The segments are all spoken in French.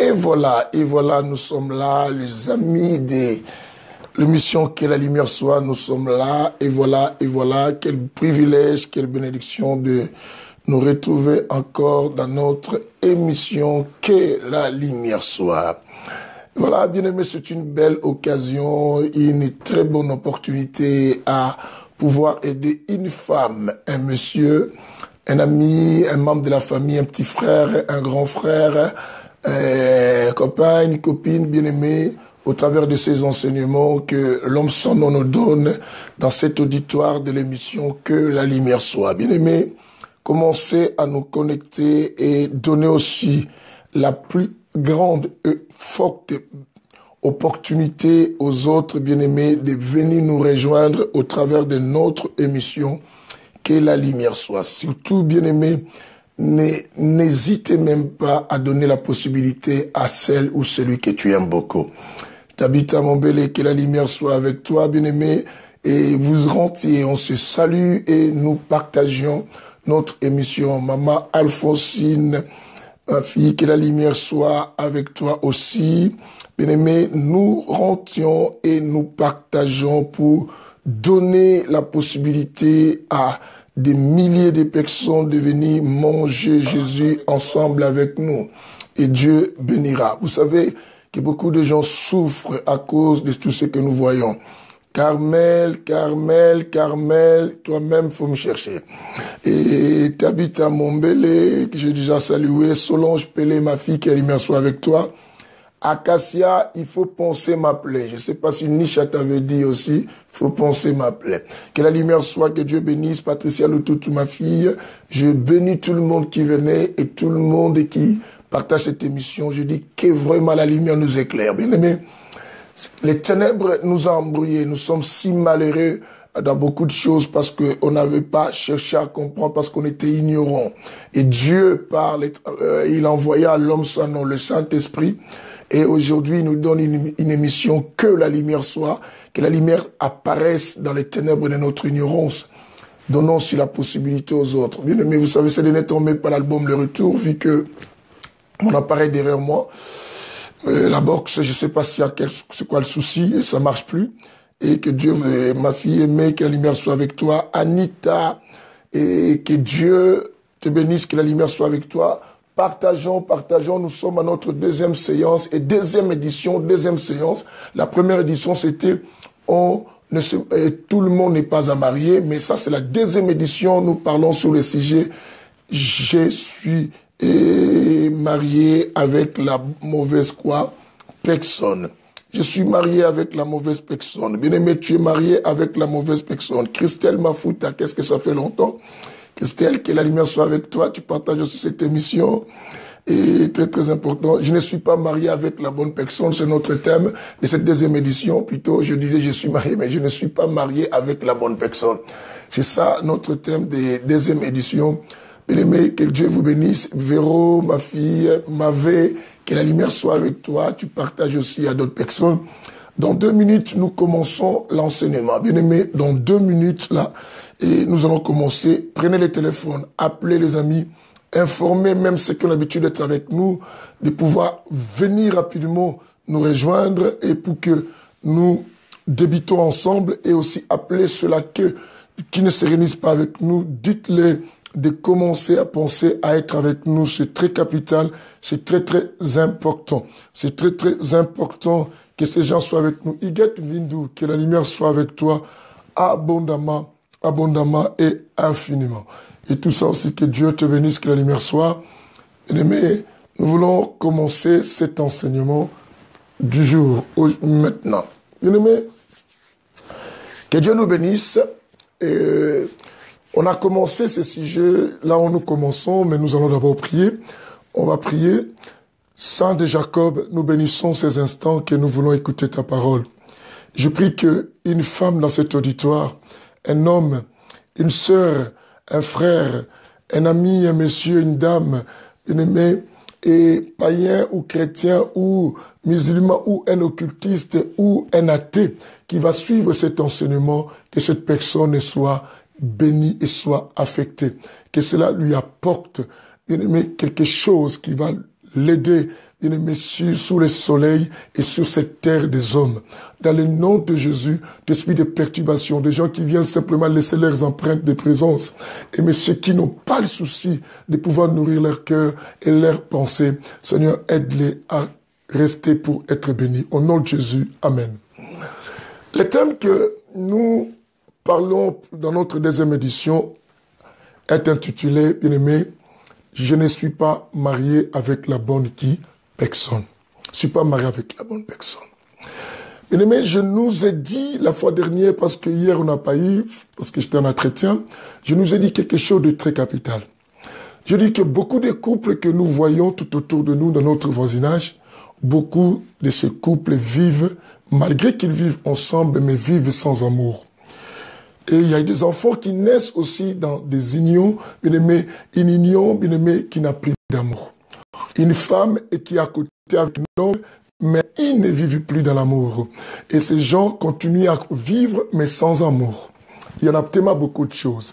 Et voilà, nous sommes là, les amis de l'émission Que la lumière soit, nous sommes là, et voilà, quel privilège, quelle bénédiction de nous retrouver encore dans notre émission Que la lumière soit. Voilà, bien aimé, c'est une belle occasion, une très bonne opportunité à pouvoir aider une femme, un monsieur, un ami, un membre de la famille, un petit frère, un grand frère, un copain, une copine bien aimée, au travers de ces enseignements que l'homme sans nom nous donne dans cet auditoire de l'émission Que la lumière soit. Bien aimé, commencez à nous connecter et donner aussi la plus grande et forte opportunité aux autres bien-aimés de venir nous rejoindre au travers de notre émission Que la lumière soit. Surtout, bien-aimés, n'hésitez même pas à donner la possibilité à celle ou celui que tu aimes beaucoup. Tabitha Mombele, que la lumière soit avec toi, bien-aimé, et vous rentrez, on se salue et nous partageons notre émission. Maman Alphonsine, ma fille, que la lumière soit avec toi aussi. Bien-aimé, nous rentions et nous partageons pour donner la possibilité à des milliers de personnes de venir manger Jésus ensemble avec nous. Et Dieu bénira. Vous savez que beaucoup de gens souffrent à cause de tout ce que nous voyons. Carmel, toi-même, faut me chercher. Et Tabitha Mombele, que j'ai déjà salué, Solange Pelé, ma fille, que la lumière soit avec toi. Acacia, il faut penser m'appeler. Je ne sais pas si Nisha t'avait dit aussi, il faut penser m'appeler. Que la lumière soit, que Dieu bénisse Patricia Lututu, ma fille. Je bénis tout le monde qui venait et tout le monde qui partage cette émission. Je dis que vraiment la lumière nous éclaire. Bien aimé, les ténèbres nous ont embrouillés. Nous sommes si malheureux dans beaucoup de choses parce qu'on n'avait pas cherché à comprendre, parce qu'on était ignorants. Et Dieu parle, il envoya à l'homme son nom, le Saint-Esprit. Et aujourd'hui, il nous donne une émission Que la lumière soit, que la lumière apparaisse dans les ténèbres de notre ignorance. Donnons aussi la possibilité aux autres. Bien aimé, vous savez, c'est de tombé par l'album Le Retour, vu que mon appareil derrière moi, la box, je ne sais pas s'il y a c'est quoi le souci, et ça marche plus. Et que Dieu, ma fille aimée, que la lumière soit avec toi. Anita, et que Dieu te bénisse, que la lumière soit avec toi. Partageons, nous sommes à notre deuxième séance et deuxième séance. La première édition, c'était tout le monde n'est pas à marier, mais ça c'est la deuxième édition, nous parlons sur le sujet je suis marié avec la mauvaise personne. Je suis marié avec la mauvaise personne. Bien-aimé, tu es marié avec la mauvaise personne. Christelle Mafuta, qu'est-ce que ça fait longtemps? Christelle, que la lumière soit avec toi. Tu partages aussi cette émission. Et très, très important. Je ne suis pas marié avec la bonne personne. C'est notre thème de cette deuxième édition. Plutôt, je disais, je suis marié, mais je ne suis pas marié avec la bonne personne. C'est ça, notre thème de deuxième édition. Bien-aimé, que Dieu vous bénisse. Véro, ma fille, Mavé, que la lumière soit avec toi. Tu partages aussi à d'autres personnes. Dans 2 minutes, nous commençons l'enseignement. Bien-aimé, dans 2 minutes, là, et nous allons commencer. Prenez les téléphones, appelez les amis, informez même ceux qui ont l'habitude d'être avec nous, de pouvoir venir rapidement nous rejoindre et pour que nous débutons ensemble et aussi appeler ceux-là qui ne se réunissent pas avec nous. Dites-les de commencer à penser à être avec nous. C'est très capital, c'est très, très important. C'est très, très important que ces gens soient avec nous. Iget Vindu, que la lumière soit avec toi abondamment et infiniment. Et tout ça aussi, que Dieu te bénisse, que la lumière soit. Mais nous voulons commencer cet enseignement du jour, maintenant. Bien-aimés, que Dieu nous bénisse. Et on a commencé ce sujet, là où nous commençons, mais nous allons d'abord prier. On va prier. Saint de Jacob, nous bénissons ces instants que nous voulons écouter ta parole. Je prie qu'une femme dans cet auditoire, un homme, une sœur, un frère, un ami, un monsieur, une dame, un aimé, et païen ou chrétien ou musulman ou un occultiste ou un athée qui va suivre cet enseignement, que cette personne soit bénie et soit affectée, que cela lui apporte, bien aimé, quelque chose qui va l'aider bien-aimé, sous le soleil et sur cette terre des hommes. Dans le nom de Jésus, d'esprit de perturbation, des gens qui viennent simplement laisser leurs empreintes de présence. Et mais ceux qui n'ont pas le souci de pouvoir nourrir leur cœur et leurs pensées, Seigneur, aide-les à rester pour être bénis. Au nom de Jésus, Amen. Le thème que nous parlons dans notre deuxième édition est intitulé, bien-aimé, je ne suis pas marié avec la bonne personne. Je ne suis pas marié avec la bonne personne. Bien-aimé, je nous ai dit la fois dernière, parce que hier on n'a pas eu, parce que j'étais en entretien, je nous ai dit quelque chose de très capital. Je dis que beaucoup de couples que nous voyons tout autour de nous, dans notre voisinage, beaucoup de ces couples vivent, malgré qu'ils vivent ensemble, mais vivent sans amour. Et il y a des enfants qui naissent aussi dans des unions, bien aimé, une union, bien aimé, qui n'a plus d'amour. Une femme qui est à côté avec un homme, mais ils ne vivent plus dans l'amour. Et ces gens continuent à vivre, mais sans amour. Il y en a tellement beaucoup de choses.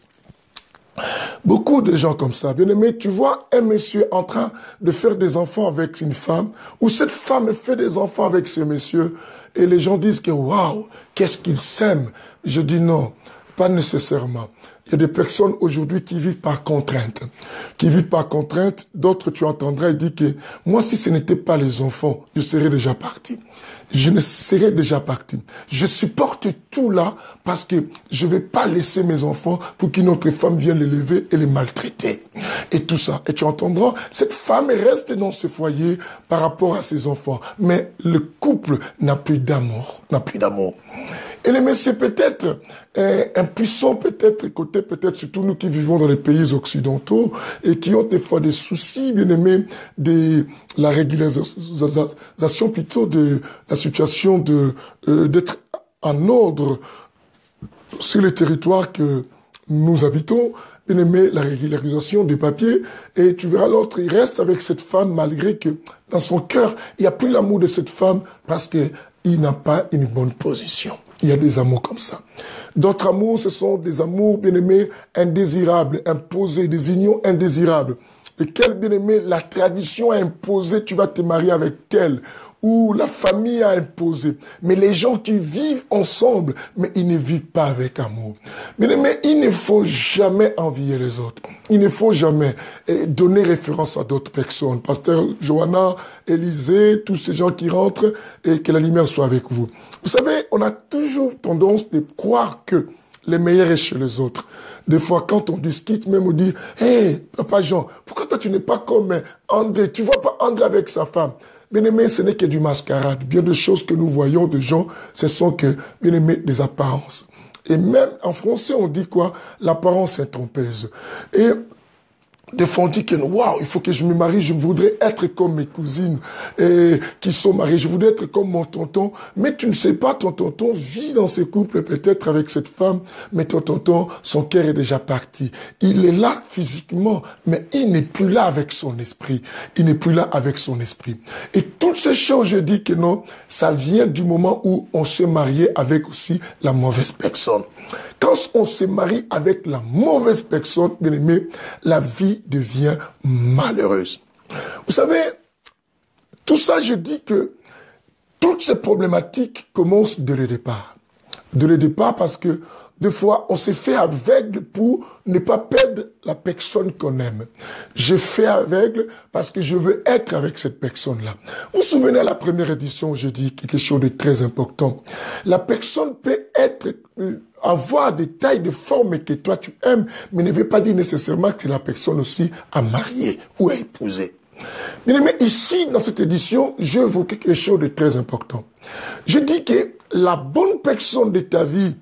Beaucoup de gens comme ça. Bien aimé, tu vois un monsieur en train de faire des enfants avec une femme, ou cette femme fait des enfants avec ce monsieur, et les gens disent que waouh, qu'est-ce qu'ils s'aiment. Je dis non. Pas nécessairement. Il y a des personnes aujourd'hui qui vivent par contrainte. Qui vivent par contrainte. D'autres, tu entendras, dire que moi, si ce n'était pas les enfants, je serais déjà parti. Je ne serais déjà parti. Je supporte tout là parce que je ne vais pas laisser mes enfants pour qu'une autre femme vienne les lever et les maltraiter. Et tout ça. Et tu entendras, cette femme reste dans ce foyer par rapport à ses enfants. Mais le couple n'a plus d'amour. N'a plus d'amour. Et les messieurs peut-être impuissants, peut-être côté, peut-être surtout nous qui vivons dans les pays occidentaux et qui ont des fois des soucis, bien aimés, de la régularisation plutôt de la situation d'être en ordre sur les territoires que nous habitons, bien aimé, la régularisation des papiers, et tu verras l'autre, il reste avec cette femme malgré que dans son cœur, il n'y a plus l'amour de cette femme parce qu'il n'a pas une bonne position. Il y a des amours comme ça. D'autres amours, ce sont des amours, bien-aimés, indésirables, imposés, des unions indésirables. Lesquels, bien-aimés, la tradition a imposé, tu vas te marier avec elle, ou la famille a imposé. Mais les gens qui vivent ensemble, mais ils ne vivent pas avec amour. Bien-aimés, il ne faut jamais envier les autres. Il ne faut jamais donner référence à d'autres personnes. Pasteur Johanna, Élisée, tous ces gens qui rentrent, et que la lumière soit avec vous. Vous savez, on a toujours tendance de croire que le meilleur est chez les autres. Des fois, quand on discute, même on dit, « Hey, Papa Jean, pourquoi toi tu n'es pas comme André? Tu vois pas André avec sa femme ?» Bien aimé, ce n'est que du mascarade. Bien de choses que nous voyons de gens, ce sont que, bien aimé, des apparences. Et même en français, on dit quoi? L'apparence est trompeuse. Et des fois, on dit que, waouh, il faut que je me marie, je voudrais être comme mes cousines qui sont mariées, je voudrais être comme mon tonton. Mais tu ne sais pas, ton tonton vit dans ce couple peut-être avec cette femme, mais ton tonton, son cœur est déjà parti. Il est là physiquement, mais il n'est plus là avec son esprit. Il n'est plus là avec son esprit. Et toutes ces choses, je dis que non, ça vient du moment où on s'est marié avec aussi la mauvaise personne. Quand on se marie avec la mauvaise personne, bien aimé, la vie devient malheureuse. Vous savez, tout ça, je dis que toutes ces problématiques commencent dès le départ. Dès le départ parce que des fois, on s'est fait aveugle pour ne pas perdre la personne qu'on aime. Je fais aveugle parce que je veux être avec cette personne-là. Vous vous souvenez à la première édition, je dis quelque chose de très important. La personne peut avoir des tailles de forme que toi tu aimes, mais ne veut pas dire nécessairement que c'est la personne aussi à marier ou à épouser. Bien aimé, ici, dans cette édition, je veux quelque chose de très important. Je dis que la bonne personne de ta vie,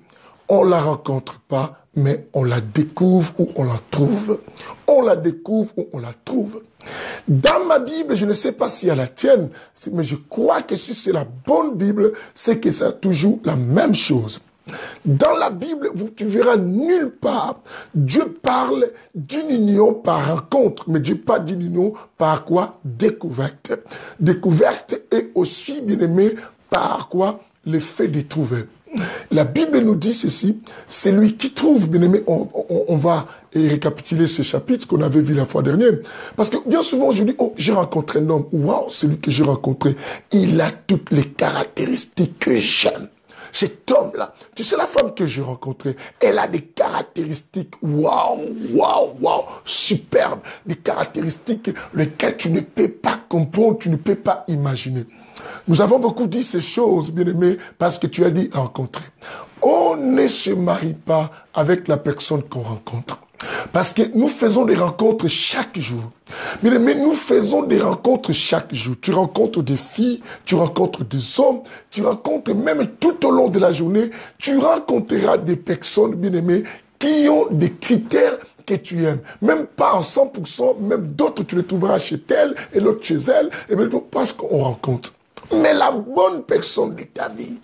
on la rencontre pas, mais on la découvre ou on la trouve. On la découvre ou on la trouve. Dans ma Bible, je ne sais pas si à la tienne, mais je crois que si c'est la bonne Bible, c'est que c'est toujours la même chose. Dans la Bible, tu verras nulle part, Dieu parle d'une union par rencontre, mais Dieu parle d'une union par quoi? Découverte. Découverte est aussi, bien aimé, par quoi? Le fait de trouver. La Bible nous dit ceci, c'est lui qui trouve, bien aimé, on va récapituler ce chapitre qu'on avait vu la fois dernière. Parce que bien souvent, je dis, oh, j'ai rencontré un homme, waouh, celui que j'ai rencontré, il a toutes les caractéristiques que j'aime. Cet homme-là, tu sais, la femme que j'ai rencontrée, elle a des caractéristiques, waouh, waouh, waouh, superbes, des caractéristiques lesquelles tu ne peux pas comprendre, tu ne peux pas imaginer. Nous avons beaucoup dit ces choses, bien-aimés, parce que tu as dit rencontrer. On ne se marie pas avec la personne qu'on rencontre. Parce que nous faisons des rencontres chaque jour. Bien-aimés, nous faisons des rencontres chaque jour. Tu rencontres des filles, tu rencontres des hommes, tu rencontres même tout au long de la journée, tu rencontreras des personnes, bien-aimés, qui ont des critères que tu aimes. Même pas en 100%, même d'autres tu les trouveras chez elle et l'autre chez elle, et bien, parce qu'on rencontre. Mais la bonne personne de ta vie,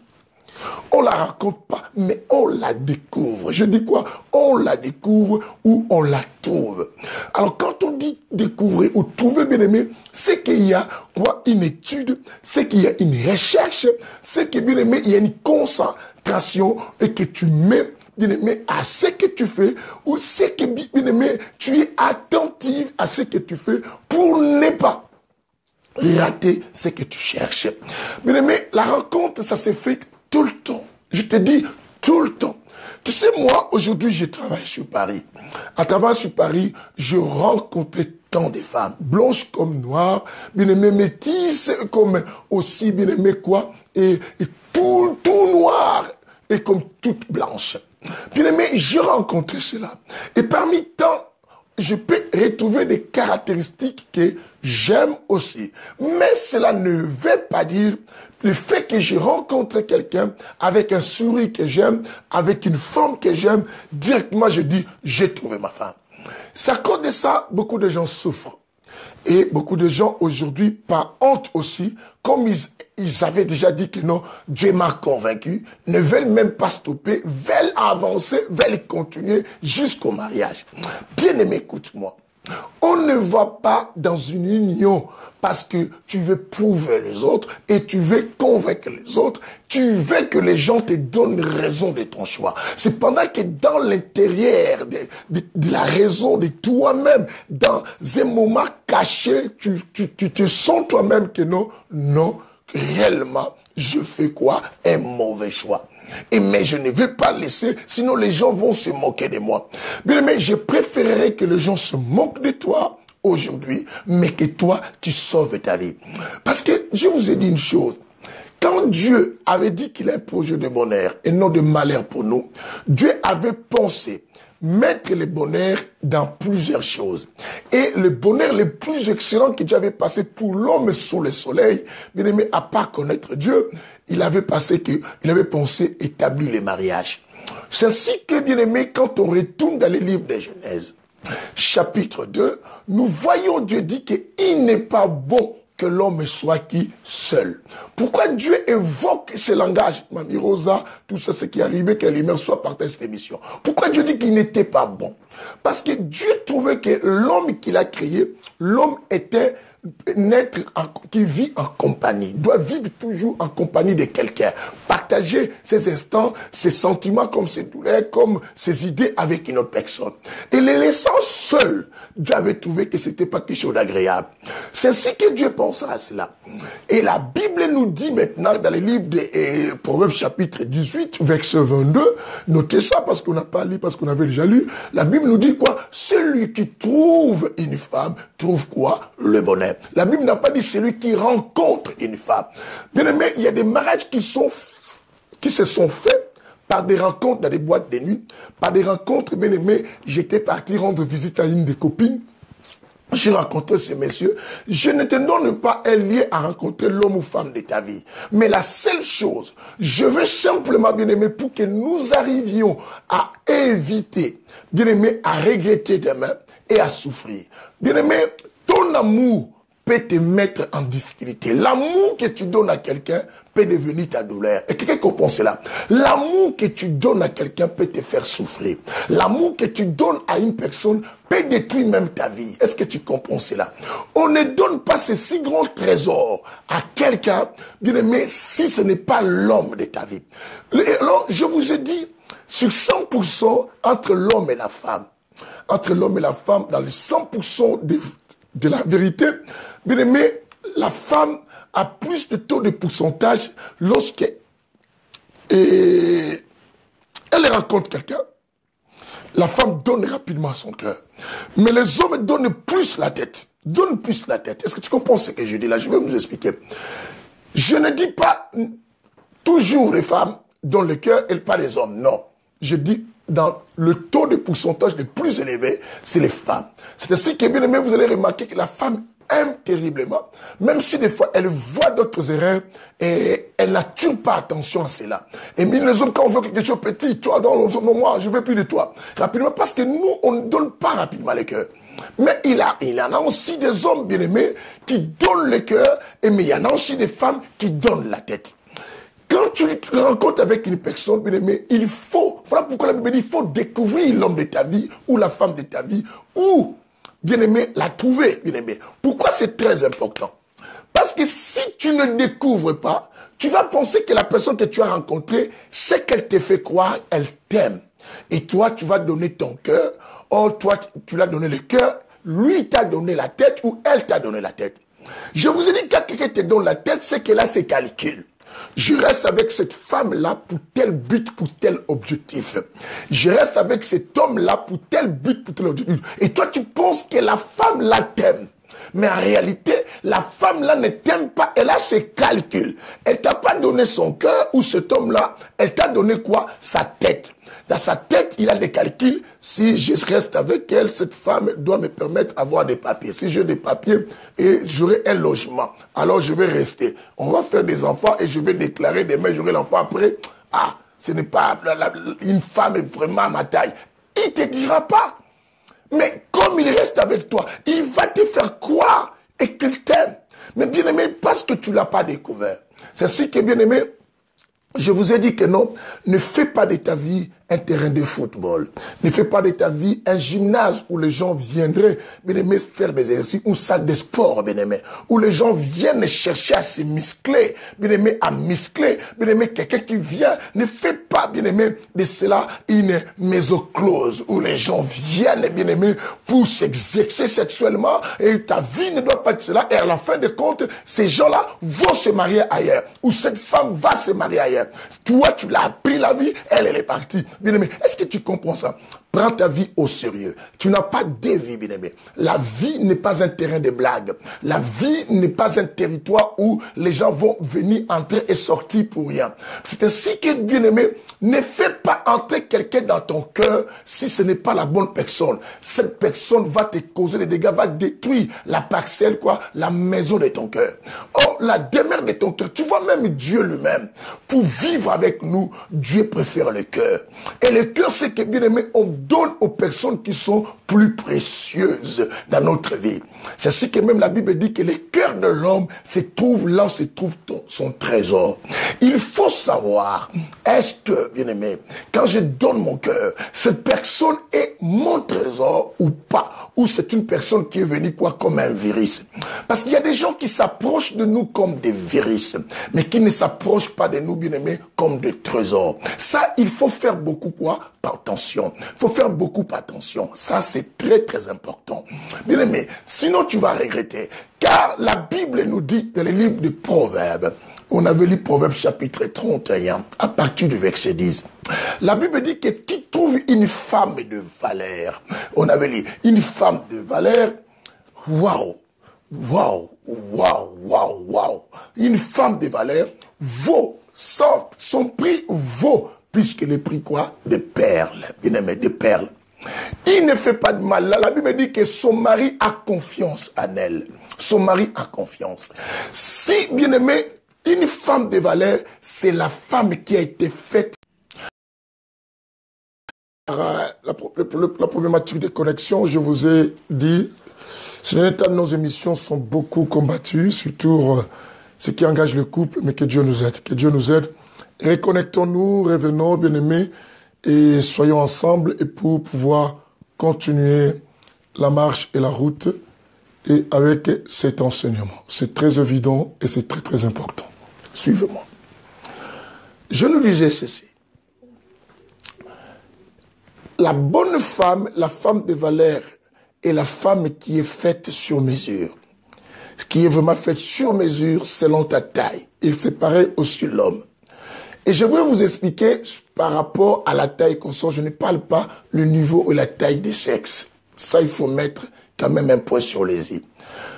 on la raconte pas, mais on la découvre. Je dis quoi? On la découvre ou on la trouve. Alors quand on dit découvrir ou trouver, bien aimé, c'est qu'il y a quoi? Une étude, c'est qu'il y a une recherche, c'est que bien aimé, il y a une concentration et que tu mets, bien aimé, à ce que tu fais, ou c'est que bien aimé, tu es attentif à ce que tu fais pour ne pas rater ce que tu cherches. Bien aimé, la rencontre, ça s'est fait tout le temps. Je te dis, tout le temps. Tu sais, moi, aujourd'hui, je travaille sur Paris. À travers sur Paris, je rencontrais tant de femmes, blanches comme noires, bien aimées métisses, comme aussi, bien aimées quoi, et tout noir, et comme toutes blanches. Bien aimé, je rencontrais cela. Et parmi tant, je peux retrouver des caractéristiques que j'aime aussi. Mais cela ne veut pas dire le fait que je rencontre quelqu'un avec un sourire que j'aime, avec une forme que j'aime, directement je dis, j'ai trouvé ma femme. C'est à cause de ça, beaucoup de gens souffrent. Et beaucoup de gens aujourd'hui, par honte aussi, comme ils avaient déjà dit que non, Dieu m'a convaincu, ne veulent même pas stopper, veulent avancer, veulent continuer jusqu'au mariage. Bien-aimé, écoute-moi. On ne va pas dans une union parce que tu veux prouver les autres et tu veux convaincre les autres. Tu veux que les gens te donnent raison de ton choix. C'est pendant que dans l'intérieur de la raison de toi-même, dans un moment caché, tu te sens toi-même que non, réellement, je fais quoi? Un mauvais choix. Mais je ne vais pas laisser, sinon les gens vont se moquer de moi. Bien aimé, je préférerais que les gens se moquent de toi aujourd'hui, mais que toi, tu sauves ta vie. Parce que je vous ai dit une chose. Quand Dieu avait dit qu'il a un projet de bonheur et non de malheur pour nous, Dieu avait pensé mettre le bonheur dans plusieurs choses. Et le bonheur le plus excellent que Dieu avait passé pour l'homme sous le soleil, bien aimé, à pas connaître Dieu, il avait pensé établir le mariage. C'est ainsi que, bien aimé, quand on retourne dans les livres de Genèse, chapitre 2, nous voyons Dieu dit qu'il n'est pas bon que l'homme soit qui? Seul. Pourquoi Dieu évoque ce langage? Mamie Rosa, tout ça, ce qui arrivait, que la lumière soit partie de cette émission. Pourquoi Dieu dit qu'il n'était pas bon? Parce que Dieu trouvait que l'homme qu'il a créé, l'homme était un être qui vit en compagnie, doit vivre toujours en compagnie de quelqu'un, partager ses instants, ses sentiments comme ses douleurs, comme ses idées avec une autre personne. Et les laissant seuls, Dieu avait trouvé que c'était pas quelque chose d'agréable. C'est ainsi que Dieu pensa à cela. Et la Bible nous dit maintenant dans les livres de Proverbes chapitre 18, verset 22, notez ça parce qu'on n'a pas lu, parce qu'on avait déjà lu, la Bible nous dit quoi? Celui qui trouve une femme, trouve quoi? Le bonheur. La Bible n'a pas dit celui qui rencontre une femme. Bien aimé, il y a des mariages qui se sont faits par des rencontres dans des boîtes de nuit, par des rencontres, bien aimé. J'étais parti rendre visite à une des copines. J'ai rencontré ce monsieur. Je ne te donne pas un lien à rencontrer l'homme ou femme de ta vie. Mais la seule chose, je veux simplement, bien aimé, pour que nous arrivions à éviter, bien aimé, à regretter demain et à souffrir. Bien aimé, ton amour peut te mettre en difficulté. L'amour que tu donnes à quelqu'un peut devenir ta douleur. Et quelqu'un comprend cela. L'amour que tu donnes à quelqu'un peut te faire souffrir. L'amour que tu donnes à une personne peut détruire même ta vie. Est-ce que tu comprends cela? On ne donne pas ces si grands trésors à quelqu'un, bien aimé, si ce n'est pas l'homme de ta vie. Alors, je vous ai dit, sur 100% entre l'homme et la femme, entre l'homme et la femme, dans les 100% de la vérité, bien aimé, la femme a plus de taux de pourcentage lorsque elle rencontre quelqu'un. La femme donne rapidement son cœur. Mais les hommes donnent plus la tête. Donnent plus la tête. Est-ce que tu comprends ce que je dis là? Je vais vous expliquer. Je ne dis pas toujours les femmes donnent le cœur et pas les hommes. Non. Je dis dans le taux de pourcentage le plus élevé, c'est les femmes. C'est ainsi que, bien aimé, vous allez remarquer que la femme aime terriblement, même si des fois elle voit d'autres erreurs et elle n'attire pas attention à cela. Et même les hommes, quand on voit quelque chose de petit, toi, non, moi, je veux plus de toi. Rapidement, parce que nous, on ne donne pas rapidement le cœur. Mais il y en a aussi des hommes bien-aimés qui donnent le cœur, mais il y en a aussi des femmes qui donnent la tête. Quand tu te rencontres avec une personne, bien aimé, voilà pourquoi la Bible dit, il faut découvrir l'homme de ta vie ou la femme de ta vie ou, bien aimé, la trouver, bien aimé. Pourquoi c'est très important? Parce que si tu ne découvres pas, tu vas penser que la personne que tu as rencontrée, ce qu'elle te fait croire, elle t'aime. Et toi, tu vas donner ton cœur. Or, toi, tu l'as donné le cœur, lui t'a donné la tête ou elle t'a donné la tête. Je vous ai dit, quand quelqu'un te donne la tête, c'est qu'elle a ses calculs. Je reste avec cette femme-là pour tel but, pour tel objectif. Je reste avec cet homme-là pour tel but, pour tel objectif. Et toi, tu penses que la femme-là t'aime. Mais en réalité, la femme-là ne t'aime pas. Elle a ses calculs. Elle t'a pas donné son cœur ou cet homme-là. Elle t'a donné quoi? Sa tête. Dans sa tête, il a des calculs. Si je reste avec elle, cette femme doit me permettre d'avoir des papiers. Si j'ai des papiers et j'aurai un logement, alors je vais rester. On va faire des enfants et je vais déclarer demain, j'aurai l'enfant après. Ah, ce n'est pas une femme est vraiment à ma taille. Il ne te dira pas. Mais comme il reste avec toi, il va te faire croire et qu'il t'aime. Mais bien aimé, parce que tu ne l'as pas découvert. C'est ainsi que bien aimé, je vous ai dit que non, ne fais pas de ta vie un terrain de football. Ne fais pas de ta vie un gymnase où les gens viendraient, bien aimé, faire des exercices, une salle de sport, bien aimé, où les gens viennent chercher à se muscler, bien aimé, à muscler, bien aimé, quelqu'un qui vient. Ne fais pas, bien aimé, de cela une maison close où les gens viennent, bien aimé, pour s'exercer sexuellement et ta vie ne doit pas être cela. Et à la fin de compte, ces gens-là vont se marier ailleurs ou cette femme va se marier ailleurs. Toi, tu l'as appris la vie, elle est partie. Bien-aimé, est-ce que tu comprends ça? Prends ta vie au sérieux. Tu n'as pas de vie, bien-aimé. La vie n'est pas un terrain de blagues. La vie n'est pas un territoire où les gens vont venir entrer et sortir pour rien. C'est ainsi que, bien-aimé, ne fais pas entrer quelqu'un dans ton cœur si ce n'est pas la bonne personne. Cette personne va te causer des dégâts, va détruire la parcelle, la maison de ton cœur. Oh, la demeure de ton cœur. Tu vois même Dieu lui-même. Pour vivre avec nous, Dieu préfère le cœur. Et le cœur, c'est que, bien aimé, on donne aux personnes qui sont plus précieuses dans notre vie. C'est ce que même la Bible dit que le cœur de l'homme se trouve là où se trouve son trésor. Il faut savoir, est-ce que, bien aimé, quand je donne mon cœur, cette personne est mon trésor ou pas? Ou c'est une personne qui est venue comme un virus? Parce qu'il y a des gens qui s'approchent de nous comme des virus, mais qui ne s'approchent pas de nous, bien aimé, comme des trésors. Ça, il faut faire beaucoup attention. Il faut faire beaucoup attention. Ça, c'est très, très important. Bien aimé, sinon tu vas regretter. Car la Bible nous dit dans les livres de Proverbes, on avait lu Proverbes chapitre 31, à partir du verset 10. La Bible dit que qui trouve une femme de valeur, on avait lu une femme de valeur, waouh, waouh, waouh, waouh, waouh. Une femme de valeur vaut, son prix vaut plus que le prix de perles, bien aimé, de perles. Il ne fait pas de mal. La Bible dit que son mari a confiance en elle. Son mari a confiance. Si, bien aimé, une femme de valeur, c'est la femme qui a été faite. La problématique de connexion, je vous ai dit, Ces derniers temps, nos émissions sont beaucoup combattues, surtout ce qui engage le couple, mais que Dieu nous aide. Que Dieu nous aide. Reconnectons-nous, revenons, bien-aimés, et soyons ensemble et pour pouvoir continuer la marche et la route et avec cet enseignement. C'est très évident et c'est très très important. Suivez-moi. Je nous disais ceci. La bonne femme, la femme de valeur, est la femme qui est faite sur mesure. Ce qui est vraiment fait sur mesure selon ta taille. Et c'est pareil aussi l'homme. Et je vais vous expliquer par rapport à la taille qu'on sort. Je ne parle pas le niveau et la taille des sexes. Ça, il faut mettre quand même un point sur les i.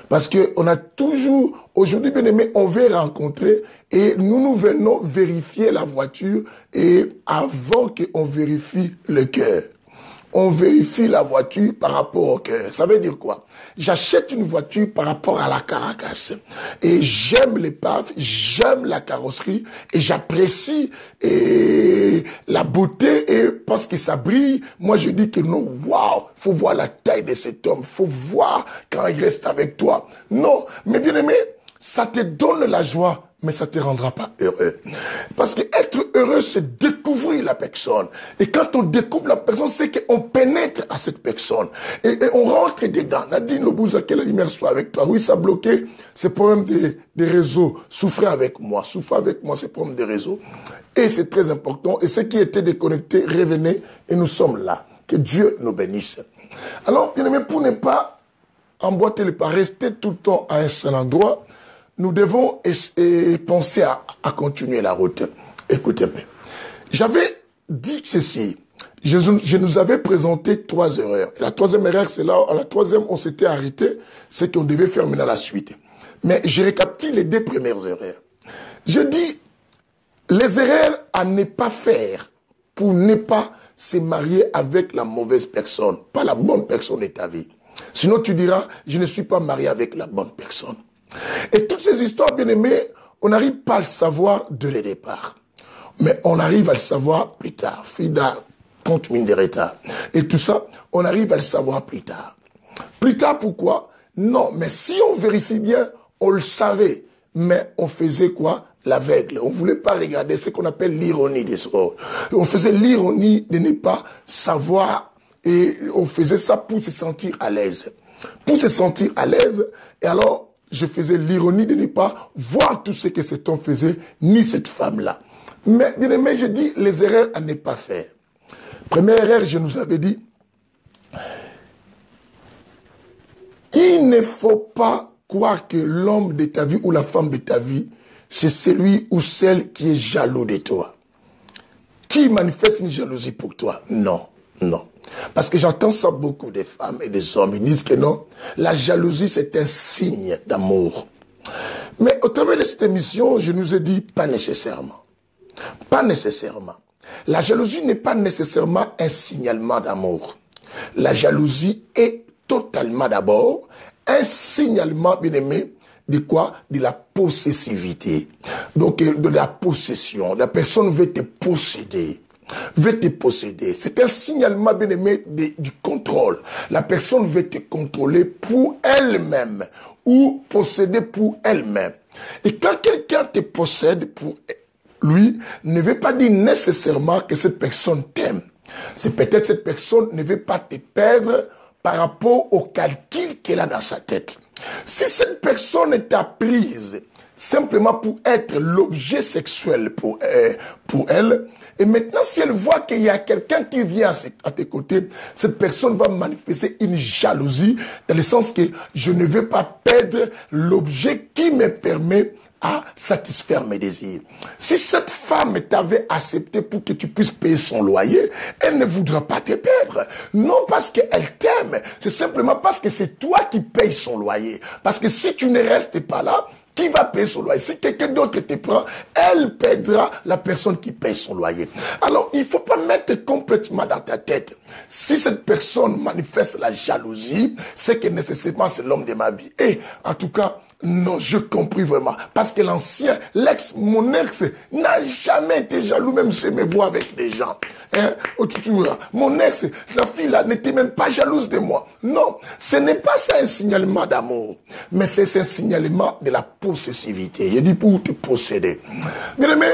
Parce que on a toujours, aujourd'hui, bien aimé, on veut rencontrer et nous venons vérifier la voiture et avant qu'on vérifie le cœur. On vérifie la voiture par rapport au cœur. Ça veut dire quoi? J'achète une voiture par rapport à la caracasse. Et j'aime l'épave, j'aime la carrosserie et j'apprécie la beauté et parce que ça brille. Moi, je dis que non, waouh, faut voir la taille de cet homme. Faut voir quand il reste avec toi. Non, mais bien aimé, ça te donne la joie, mais ça ne te rendra pas heureux. Parce que être heureux, c'est découvrir la personne. Et quand on découvre la personne, c'est qu'on pénètre à cette personne. Et on rentre dedans. Nadine Lobouza, que la lumière soit avec toi. Oui, ça a bloqué ces problèmes des réseaux. Souffrez avec moi, ces problèmes des réseaux. Et c'est très important. Et ceux qui étaient déconnectés, revenez et nous sommes là. Que Dieu nous bénisse. Alors, bien aimé, pour ne pas emboîter le pas, rester tout le temps à un seul endroit, nous devons penser à continuer la route. Écoutez un peu. J'avais dit ceci. Je nous avais présenté 3 erreurs. Et la 3e erreur, c'est là, à la 3e, on s'était arrêté. C'est qu'on devait faire maintenant la suite. Mais je récapitule les 2 premières erreurs. Je dis, les erreurs à ne pas faire pour ne pas se marier avec la mauvaise personne, pas la bonne personne de ta vie. Sinon, tu diras, je ne suis pas marié avec la bonne personne. Et toutes ces histoires, bien aimées, on n'arrive pas à le savoir dès le départ. Mais on arrive à le savoir plus tard. Frida, 30 minutes de retard. Et tout ça, on arrive à le savoir plus tard. Plus tard, pourquoi? Non, mais si on vérifie bien, on le savait. Mais on faisait quoi? L'aveugle. On ne voulait pas regarder ce qu'on appelle l'ironie des choses. On faisait l'ironie de ne pas savoir. Et on faisait ça pour se sentir à l'aise. Pour se sentir à l'aise. Et alors, je faisais l'ironie de ne pas voir tout ce que cet homme faisait, ni cette femme-là. Mais, bien aimé, je dis les erreurs à ne pas faire. Première erreur, je nous avais dit, il ne faut pas croire que l'homme de ta vie ou la femme de ta vie, c'est celui ou celle qui est jaloux de toi. Qui manifeste une jalousie pour toi? Non, non. Parce que j'entends ça beaucoup des femmes et des hommes. Ils disent que non, la jalousie c'est un signe d'amour. Mais au travers de cette émission, je nous ai dit pas nécessairement. Pas nécessairement. La jalousie n'est pas nécessairement un signalement d'amour. La jalousie est totalement d'abord un signalement, bien aimé, de quoi? De la possessivité. Donc de la possession. La personne veut te posséder. Veut te posséder. C'est un signalement, bien aimé, du contrôle. La personne veut te contrôler pour elle-même ou posséder pour elle-même. Et quand quelqu'un te possède pour lui, ne veut pas dire nécessairement que cette personne t'aime. C'est peut-être cette personne ne veut pas te perdre par rapport au calcul qu'elle a dans sa tête. Si cette personne t'a prise simplement pour être l'objet sexuel pour elle, et maintenant si elle voit qu'il y a quelqu'un qui vient à tes côtés, cette personne va manifester une jalousie, dans le sens que je ne veux pas perdre l'objet qui me permet à satisfaire mes désirs. Si cette femme t'avait accepté pour que tu puisses payer son loyer, elle ne voudra pas te perdre. Non parce qu'elle t'aime, c'est simplement parce que c'est toi qui payes son loyer. Parce que si tu ne restes pas là, qui va payer son loyer? Si quelqu'un d'autre te prend, elle paiera la personne qui paye son loyer. Alors, il ne faut pas mettre complètement dans ta tête. Si cette personne manifeste la jalousie, c'est que nécessairement c'est l'homme de ma vie. Et en tout cas, non, je compris vraiment. Parce que l'ancien, mon ex, n'a jamais été jaloux, même si je me vois avec des gens. Hein? Mon ex, la fille là, n'était même pas jalouse de moi. Non, ce n'est pas ça un signalement d'amour, mais c'est un signalement de la possessivité. Je dis pour te posséder. Bien aimé,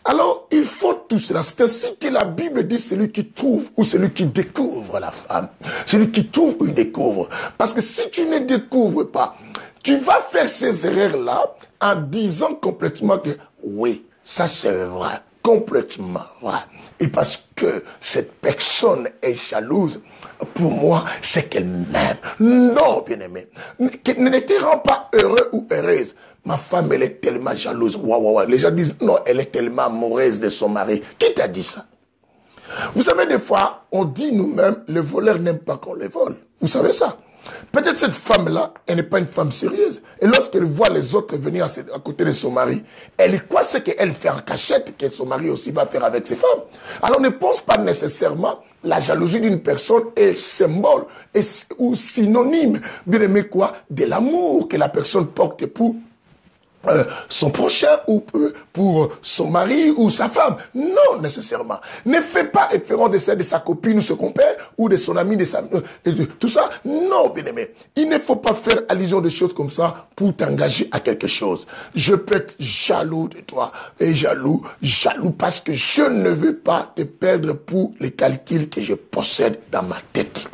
alors, il faut tout cela. C'est ainsi que la Bible dit celui qui trouve ou celui qui découvre la femme. Celui qui trouve ou il découvre. Parce que si tu ne découvres pas, tu vas faire ces erreurs-là en disant complètement que oui, ça c'est vrai, complètement vrai. Et parce que cette personne est jalouse, pour moi, c'est qu'elle m'aime. Non, bien-aimé. Ne te rends pas heureux ou heureuse. Ma femme, elle est tellement jalouse. Waouh. Les gens disent, non, elle est tellement amoureuse de son mari. Qui t'a dit ça? Vous savez, des fois, on dit nous-mêmes, le voleur n'aime pas qu'on le vole. Vous savez ça? Peut-être cette femme-là, elle n'est pas une femme sérieuse. Et lorsqu'elle voit les autres venir à côté de son mari, elle croit ce qu'elle fait en cachette, que son mari aussi va faire avec ses femmes. Alors ne pense pas nécessairement la jalousie d'une personne est symbole ou synonyme, bien aimé quoi, de l'amour que la personne porte pour son prochain ou pour son mari ou sa femme. Non, nécessairement. Ne fais pas référence de sa copine ou son compère ou de son ami, tout ça. Non, bien-aimé. Il ne faut pas faire allusion à des choses comme ça pour t'engager à quelque chose. Je peux être jaloux de toi et jaloux parce que je ne veux pas te perdre pour les calculs que je possède dans ma tête.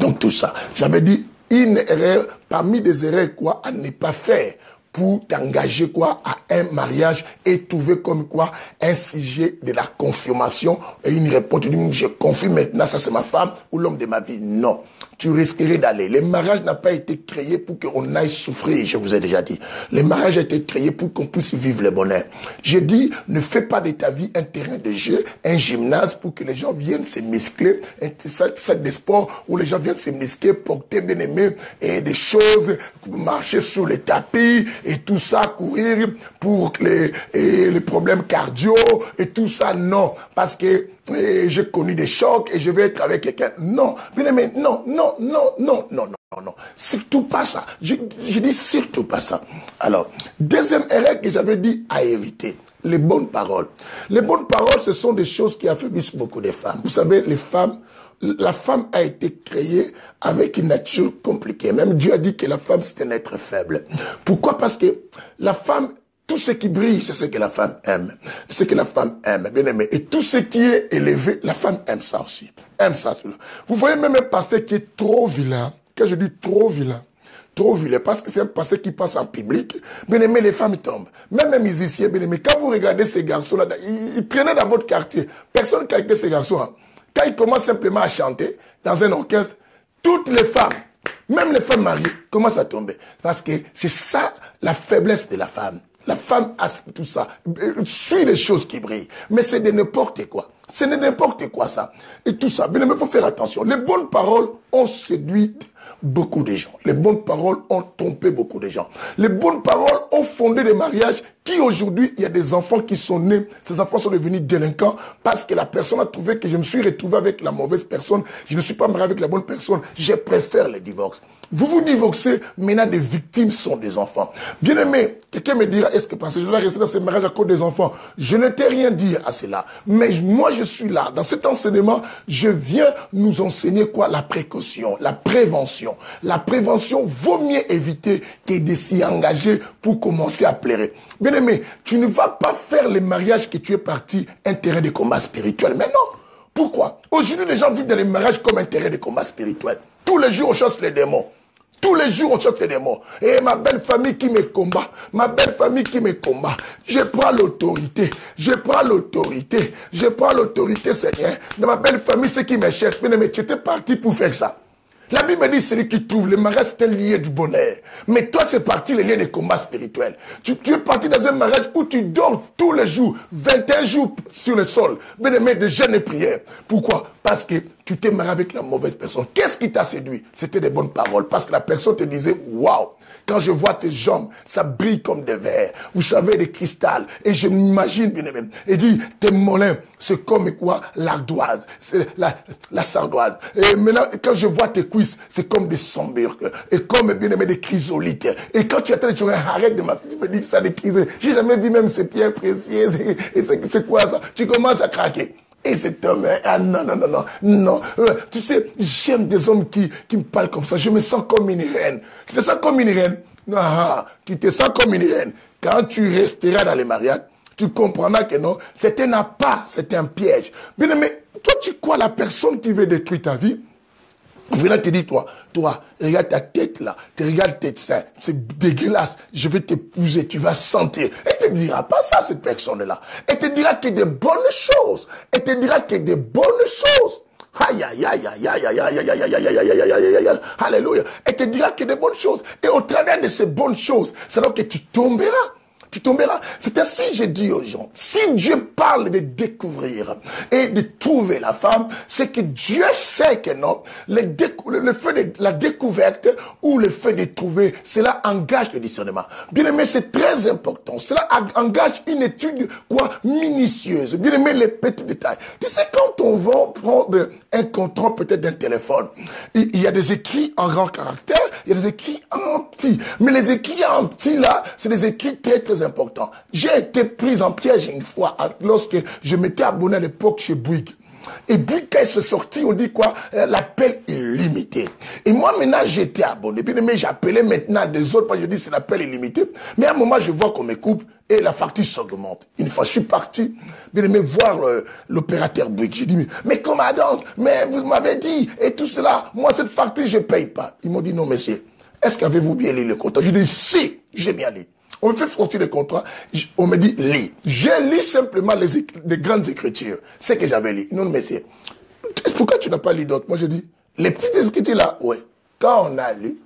Donc tout ça, j'avais dit une erreur parmi des erreurs quoi à ne pas faire pour t'engager quoi à un mariage et trouver comme quoi un sujet de la confirmation et une réponse, tu dis je confirme maintenant ça c'est ma femme ou l'homme de ma vie. Non, tu risquerais d'aller. Le mariage n'a pas été créé pour qu'on aille souffrir, je vous ai déjà dit. Le mariage a été créé pour qu'on puisse vivre le bonheur. Je dis, ne fais pas de ta vie un terrain de jeu, un gymnase pour que les gens viennent se muscler, un salle de sport où les gens viennent se muscler, porter bien aimé et des choses, marcher sur les tapis et tout ça, courir pour les problèmes cardio et tout ça, non. Parce que j'ai connu des chocs et je vais être avec quelqu'un. Non, bien aimé, non. Surtout pas ça. Je dis surtout pas ça. Alors, deuxième erreur que j'avais dit à éviter, les bonnes paroles. Les bonnes paroles, ce sont des choses qui affaiblissent beaucoup de femmes. Vous savez, la femme a été créée avec une nature compliquée. Même Dieu a dit que la femme, c'est un être faible. Pourquoi? Parce que la femme, tout ce qui brille, c'est ce que la femme aime. Ce que la femme aime, bien aimé. Et tout ce qui est élevé, la femme aime ça aussi. Aime ça. Vous voyez même un pasteur qui est trop vilain. Quand je dis trop vilain, parce que c'est un pasteur qui passe en public, bien aimé, les femmes tombent. Même un musicien, bien aimé, quand vous regardez ces garçons-là, ils traînaient dans votre quartier. Personne ne calcule ces garçons. Hein. Quand ils commencent simplement à chanter dans un orchestre, toutes les femmes, même les femmes mariées, commencent à tomber. Parce que c'est ça la faiblesse de la femme. La femme a tout ça, suit les choses qui brillent. Mais c'est de n'importe quoi. C'est de n'importe quoi ça. Et tout ça. Mais il faut faire attention. Les bonnes paroles ont séduit beaucoup de gens. Les bonnes paroles ont trompé beaucoup de gens. Les bonnes paroles ont fondé des mariages qui aujourd'hui, il y a des enfants qui sont nés. Ces enfants sont devenus délinquants parce que la personne a trouvé que je me suis retrouvé avec la mauvaise personne. Je ne suis pas marié avec la bonne personne. Je préfère le divorce. Vous divorcez, maintenant des victimes sont des enfants. Bien aimé, quelqu'un me dira, est-ce que parce que je dois rester dans ce mariage à cause des enfants? Je ne t'ai rien dit à cela. Mais moi, je suis là. Dans cet enseignement, je viens nous enseigner quoi? La précaution, la prévention. La prévention vaut mieux éviter que de s'y engager pour commencer à pleurer. Bien aimé, tu ne vas pas faire le mariage que tu es parti un terrain de combat spirituel. Mais non. Pourquoi? Aujourd'hui, les gens vivent dans les mariages comme un terrain de combat spirituel. Tous les jours, on chasse les démons. Tous les jours, on chasse les démons. Et ma belle famille qui me combat. Ma belle famille qui me combat. Je prends l'autorité. Je prends l'autorité. Je prends l'autorité, Seigneur. Dans ma belle famille, c'est qui me cherche. Mais tu étais parti pour faire ça. La Bible dit, celui qui trouve le mariage, c'est un lien du bonheur. Mais toi, c'est parti le lien de combat spirituel. Tu es parti dans un mariage où tu dors tous les jours, 21 jours sur le sol. Bien aimé, de jeûne et prière. Pourquoi? Parce que tu t'es marié avec la mauvaise personne. Qu'est-ce qui t'a séduit? C'était des bonnes paroles. Parce que la personne te disait, waouh, quand je vois tes jambes, ça brille comme des verres. Vous savez, des cristals. Et je m'imagine, bien aimé. Et dit, tes mollets, c'est comme quoi l'ardoise, c'est la sardoine. Et maintenant, quand je vois tes cuisses, c'est comme des samburgs, et comme bien aimé des chrysolites. Et quand tu attends, tu arrête de me dire ça, des chrysolites. J'ai jamais vu même ces pierres précieuses. Et c'est quoi ça? Tu commences à craquer. Et cet homme, ah non, non, non, non, non. Tu sais, j'aime des hommes qui me parlent comme ça. Je me sens comme une reine. Tu te sens comme une reine? Ah, tu te sens comme une reine. Quand tu resteras dans les mariages, tu comprendras que non, c'est un appât, c'est un piège. Bien aimé, toi, tu crois la personne qui veut détruire ta vie? Vraiment te dit, toi, regarde ta tête là, tu regardes tes seins, c'est dégueulasse, je vais t'épouser, tu vas sentir. Elle te dira pas ça, cette personne-là. Elle te dira que des bonnes choses. Elle te dira que des bonnes choses. Aïe, aïe, aïe, aïe, aïe, aïe, aïe, aïe, aïe, aïe, aïe, aïe, aïe, aïe, aïe, alléluia. Elle te dira que des bonnes choses. Et au travers de ces bonnes choses, c'est là que tu tomberas. Tu tomberas. C'est ainsi que je dis aux gens, si Dieu parle de découvrir et de trouver la femme, c'est que Dieu sait que non, le fait de la découverte ou le fait de trouver, cela engage le discernement. Bien aimé, c'est très important. Cela engage une étude, minutieuse. Bien aimé, les petits détails. Tu sais, quand on va prendre un contrat peut-être d'un téléphone, il y a des écrits en grand caractère, il y a des écrits en petit. Mais les écrits en petit là, c'est des écrits très très important. J'ai été prise en piège une fois lorsque je m'étais abonné à l'époque chez Bouygues. Et Bouygues, quand il se sortit, on dit quoi? L'appel illimité. Et moi, maintenant, j'étais abonné. Bien aimé, j'appelais maintenant des autres, parce que je dis c'est l'appel illimité. Mais à un moment, je vois qu'on me coupe et la facture s'augmente. Une fois, je suis parti, bien aimé, voir l'opérateur Bouygues. J'ai dit, mais commandant, mais vous m'avez dit, et tout cela, moi, cette facture, je ne paye pas. Ils m'ont dit, non, monsieur, est-ce qu'avez-vous bien lu le contrat? Je dis, si, j'ai bien lu. On me fait sortir le contrat, on me dit, lis. J'ai lu simplement les grandes écritures, ce que j'avais lu. Non, monsieur, pourquoi tu n'as pas lu d'autres? Moi, je dis, les petites écritures là, ouais. Quand on a lu,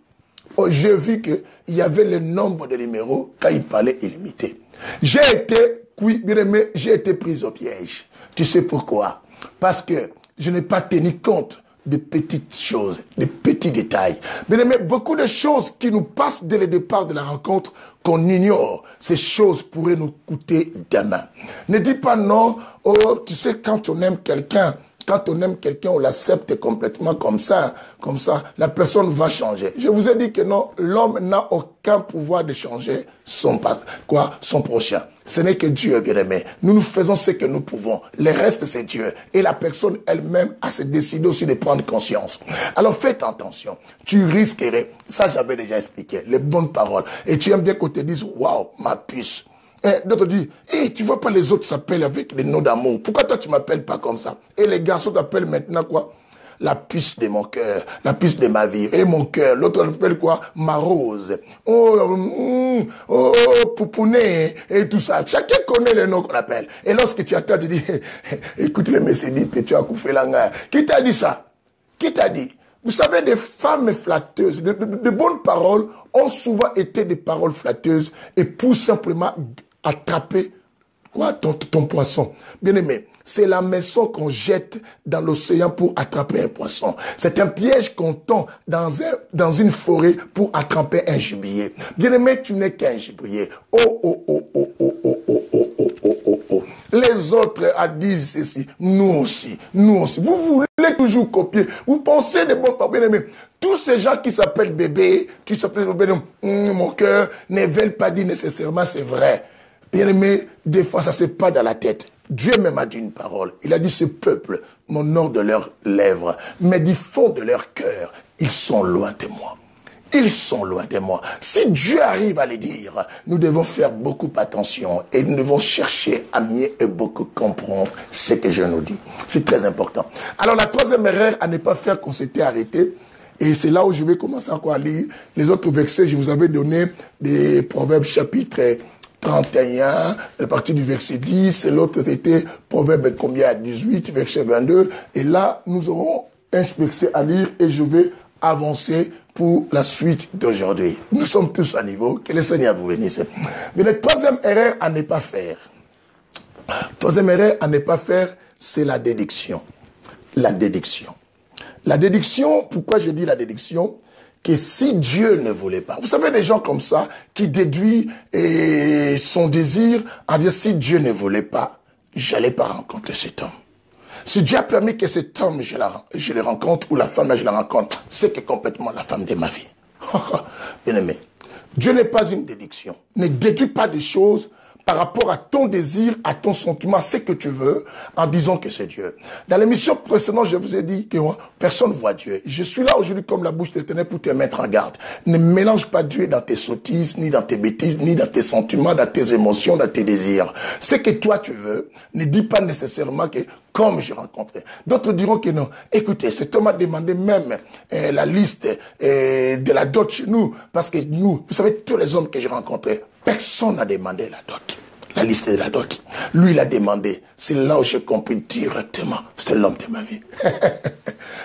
j'ai vu qu'il y avait le nombre de numéros quand il fallait illimité. J'ai été pris au piège. Tu sais pourquoi? Parce que je n'ai pas tenu compte des petites choses, des petits détails. Bien aimé, beaucoup de choses qui nous passent dès le départ de la rencontre, qu'on ignore, ces choses pourraient nous coûter demain. Ne dis pas non, oh, tu sais, quand on aime quelqu'un, on l'accepte complètement comme ça, la personne va changer. Je vous ai dit que non, l'homme n'a aucun pouvoir de changer son prochain. Ce n'est que Dieu, bien aimé. Nous faisons ce que nous pouvons. Le reste, c'est Dieu. Et la personne elle-même a se décidé aussi de prendre conscience. Alors faites attention. Tu risquerais, ça j'avais déjà expliqué, les bonnes paroles. Et tu aimes bien qu'on te dise, waouh, ma puce. Et d'autres disent, tu vois pas les autres s'appellent avec des noms d'amour. Pourquoi toi tu m'appelles pas comme ça? Et les garçons t'appellent maintenant quoi? La puce de mon cœur, la puce de ma vie. Et mon cœur, l'autre l'appelle quoi? Ma rose. Poupounet, et tout ça. Chacun connaît les noms qu'on appelle. Et lorsque tu attends, tu dis, écoute le Messie que tu as couffé la main. Qui t'a dit ça? Qui t'a dit? Vous savez, des femmes flatteuses, de bonnes paroles ont souvent été des paroles flatteuses et pour simplement attraper ton poisson. Bien aimé, c'est la maison qu'on jette dans l'océan pour attraper un poisson. C'est un piège qu'on tend dans une forêt pour attraper un gibier. Bien aimé, tu n'es qu'un gibier. Les autres disent ceci, nous aussi. Vous voulez toujours copier. Vous pensez de bons paroles, bien aimé. Tous ces gens qui s'appellent bébé, qui s'appellent bébé, mon cœur, ne veulent pas dire nécessairement c'est vrai. Bien aimé, des fois, ça ne se passe pas dans la tête. Dieu même a dit une parole. Il a dit, ce peuple m'honore de leurs lèvres, mais du fond de leur cœur, ils sont loin de moi. Ils sont loin de moi. Si Dieu arrive à les dire, nous devons faire beaucoup attention et nous devons chercher à mieux et beaucoup comprendre ce que je nous dis. C'est très important. Alors, la troisième erreur à ne pas faire qu'on s'était arrêté, et c'est là où je vais commencer à lire les autres versets. Je vous avais donné des Proverbes chapitre 31, à partir du verset 10, et l'autre était Proverbe combien? 18, verset 22. Et là, nous aurons un verset à lire et je vais avancer pour la suite d'aujourd'hui. Nous sommes tous à niveau. Que le Seigneur vous bénisse. Mais la troisième erreur à ne pas faire, c'est la déduction. La déduction. La déduction, pourquoi je dis la déduction? Que si Dieu ne voulait pas. Vous savez, des gens comme ça, qui déduisent son désir à dire si Dieu ne voulait pas, j'allais pas rencontrer cet homme. Si Dieu a permis que cet homme, je le rencontre, ou la femme, je la rencontre, c'est que complètement la femme de ma vie. Bien-aimé, Dieu n'est pas une déduction. Ne déduis pas des choses par rapport à ton désir, à ton sentiment, à ce que tu veux, en disant que c'est Dieu. Dans l'émission précédente, je vous ai dit que personne ne voit Dieu. Je suis là aujourd'hui comme la bouche de l'Éternel pour te mettre en garde. Ne mélange pas Dieu dans tes sottises, ni dans tes bêtises, ni dans tes sentiments, dans tes émotions, dans tes désirs. Ce que toi tu veux, ne dis pas nécessairement que comme j'ai rencontré. D'autres diront que non. Écoutez, cet homme a demandé même la liste de la dot chez nous, parce que nous, vous savez, tous les hommes que j'ai rencontrés, personne n'a demandé la dot. La liste de la dot. Lui, il a demandé. C'est là où j'ai compris directement. C'est l'homme de ma vie.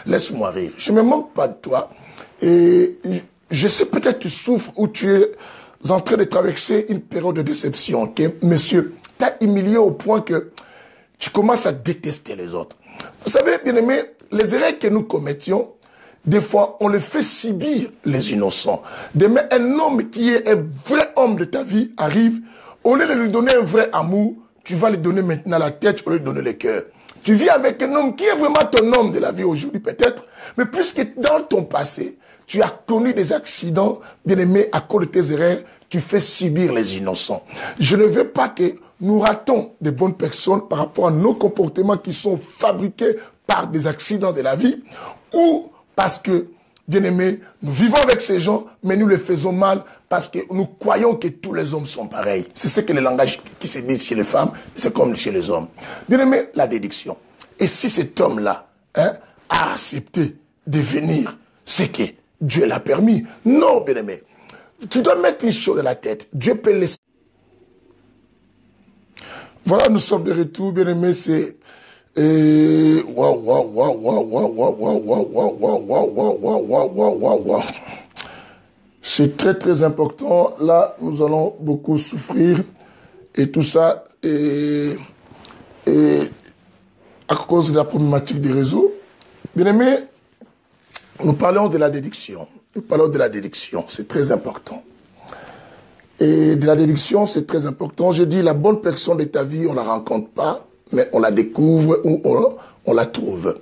Laisse-moi rire. Je ne me moque pas de toi. Et je sais peut-être tu souffres ou tu es en train de traverser une période de déception. Okay? Monsieur, t'as humilié au point que tu commences à détester les autres. Vous savez, bien-aimés, les erreurs que nous commettions, des fois, on les fait subir les innocents. Demain, un homme qui est un vrai homme de ta vie arrive, au lieu de lui donner un vrai amour, tu vas lui donner maintenant la tête, au lieu de lui donner le cœur. Tu vis avec un homme qui est vraiment ton homme de la vie aujourd'hui peut-être, mais puisque dans ton passé, tu as connu des accidents, bien-aimés, à cause de tes erreurs, tu fais subir les innocents. Je ne veux pas que nous ratons des bonnes personnes par rapport à nos comportements qui sont fabriqués par des accidents de la vie ou parce que, bien-aimés, nous vivons avec ces gens, mais nous les faisons mal parce que nous croyons que tous les hommes sont pareils. C'est ce que le langage qui se dit chez les femmes, c'est comme chez les hommes. Bien-aimés, la déduction. Et si cet homme-là a accepté de venir, c'est que Dieu l'a permis. Non, bien-aimé. Tu dois mettre une chose dans la tête. Dieu peut laisser. Voilà, nous sommes de retour, bien-aimés. C'est c'est très très important. Là, nous allons beaucoup souffrir et tout ça à cause de la problématique des réseaux. Bien-aimés, nous parlons de la déduction. Nous parlons de la déduction, c'est très important. Et de la déduction, c'est très important. Je dis, la bonne personne de ta vie, on ne la rencontre pas, mais on la découvre ou on la trouve.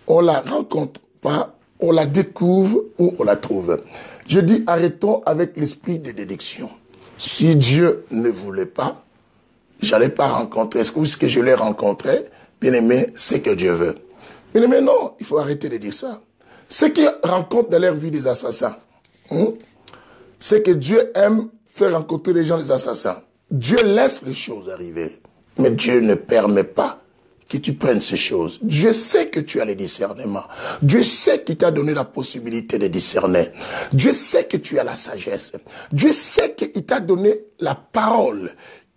On ne la rencontre pas, on la découvre ou on la trouve. Je dis, arrêtons avec l'esprit de déduction. Si Dieu ne voulait pas, j'allais pas rencontrer. Est-ce que je l'ai rencontré? Bien aimé, c'est que Dieu veut. Bien aimé, non, il faut arrêter de dire ça. Ceux qui rencontrent dans leur vie des assassins, c'est que Dieu aime faire rencontrer les gens des assassins. Dieu laisse les choses arriver, mais Dieu ne permet pas que tu prennes ces choses. Dieu sait que tu as les discernements. Dieu sait qu'il t'a donné la possibilité de discerner. Dieu sait que tu as la sagesse. Dieu sait qu'il t'a donné la parole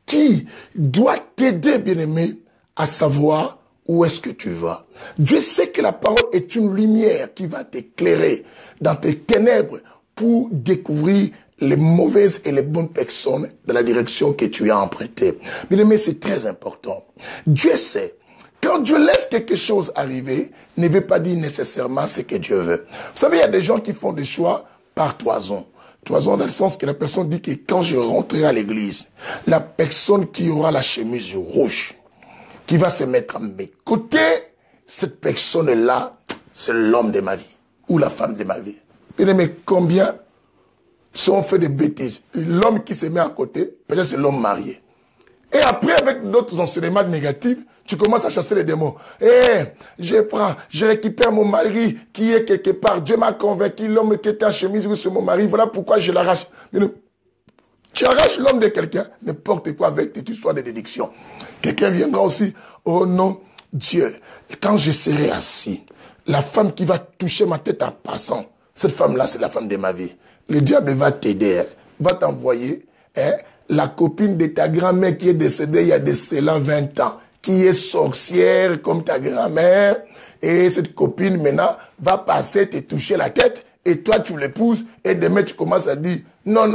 qui doit t'aider, bien-aimé, à savoir où est-ce que tu vas. Dieu sait que la parole est une lumière qui va t'éclairer dans tes ténèbres pour découvrir les mauvaises et les bonnes personnes dans la direction que tu as empruntée. Bien-aimé, c'est très important. Dieu sait. Quand Dieu laisse quelque chose arriver, ne veut pas dire nécessairement ce que Dieu veut. Vous savez, il y a des gens qui font des choix par toison. Toison dans le sens que la personne dit que quand je rentrerai à l'église, la personne qui aura la chemise rouge, qui va se mettre à mes côtés, cette personne-là, c'est l'homme de ma vie ou la femme de ma vie. Mais combien sont fait des bêtises? L'homme qui se met à côté, peut-être c'est l'homme marié. Et après, avec d'autres enseignements négatifs, tu commences à chasser les démons. Je récupère mon mari qui est quelque part. Dieu m'a convaincu, l'homme qui était en chemise, c'est mon mari. Voilà pourquoi je l'arrache. Tu arraches l'homme de quelqu'un, n'importe quoi avec tes histoires de déduction. Quelqu'un viendra aussi, oh non, Dieu, quand je serai assis, la femme qui va toucher ma tête en passant, cette femme-là, c'est la femme de ma vie. Le diable va t'aider, va t'envoyer la copine de ta grand-mère qui est décédée il y a de cela 20 ans, qui est sorcière comme ta grand-mère, et cette copine maintenant va passer, te toucher la tête, et toi tu l'épouses, et demain tu commences à dire, non,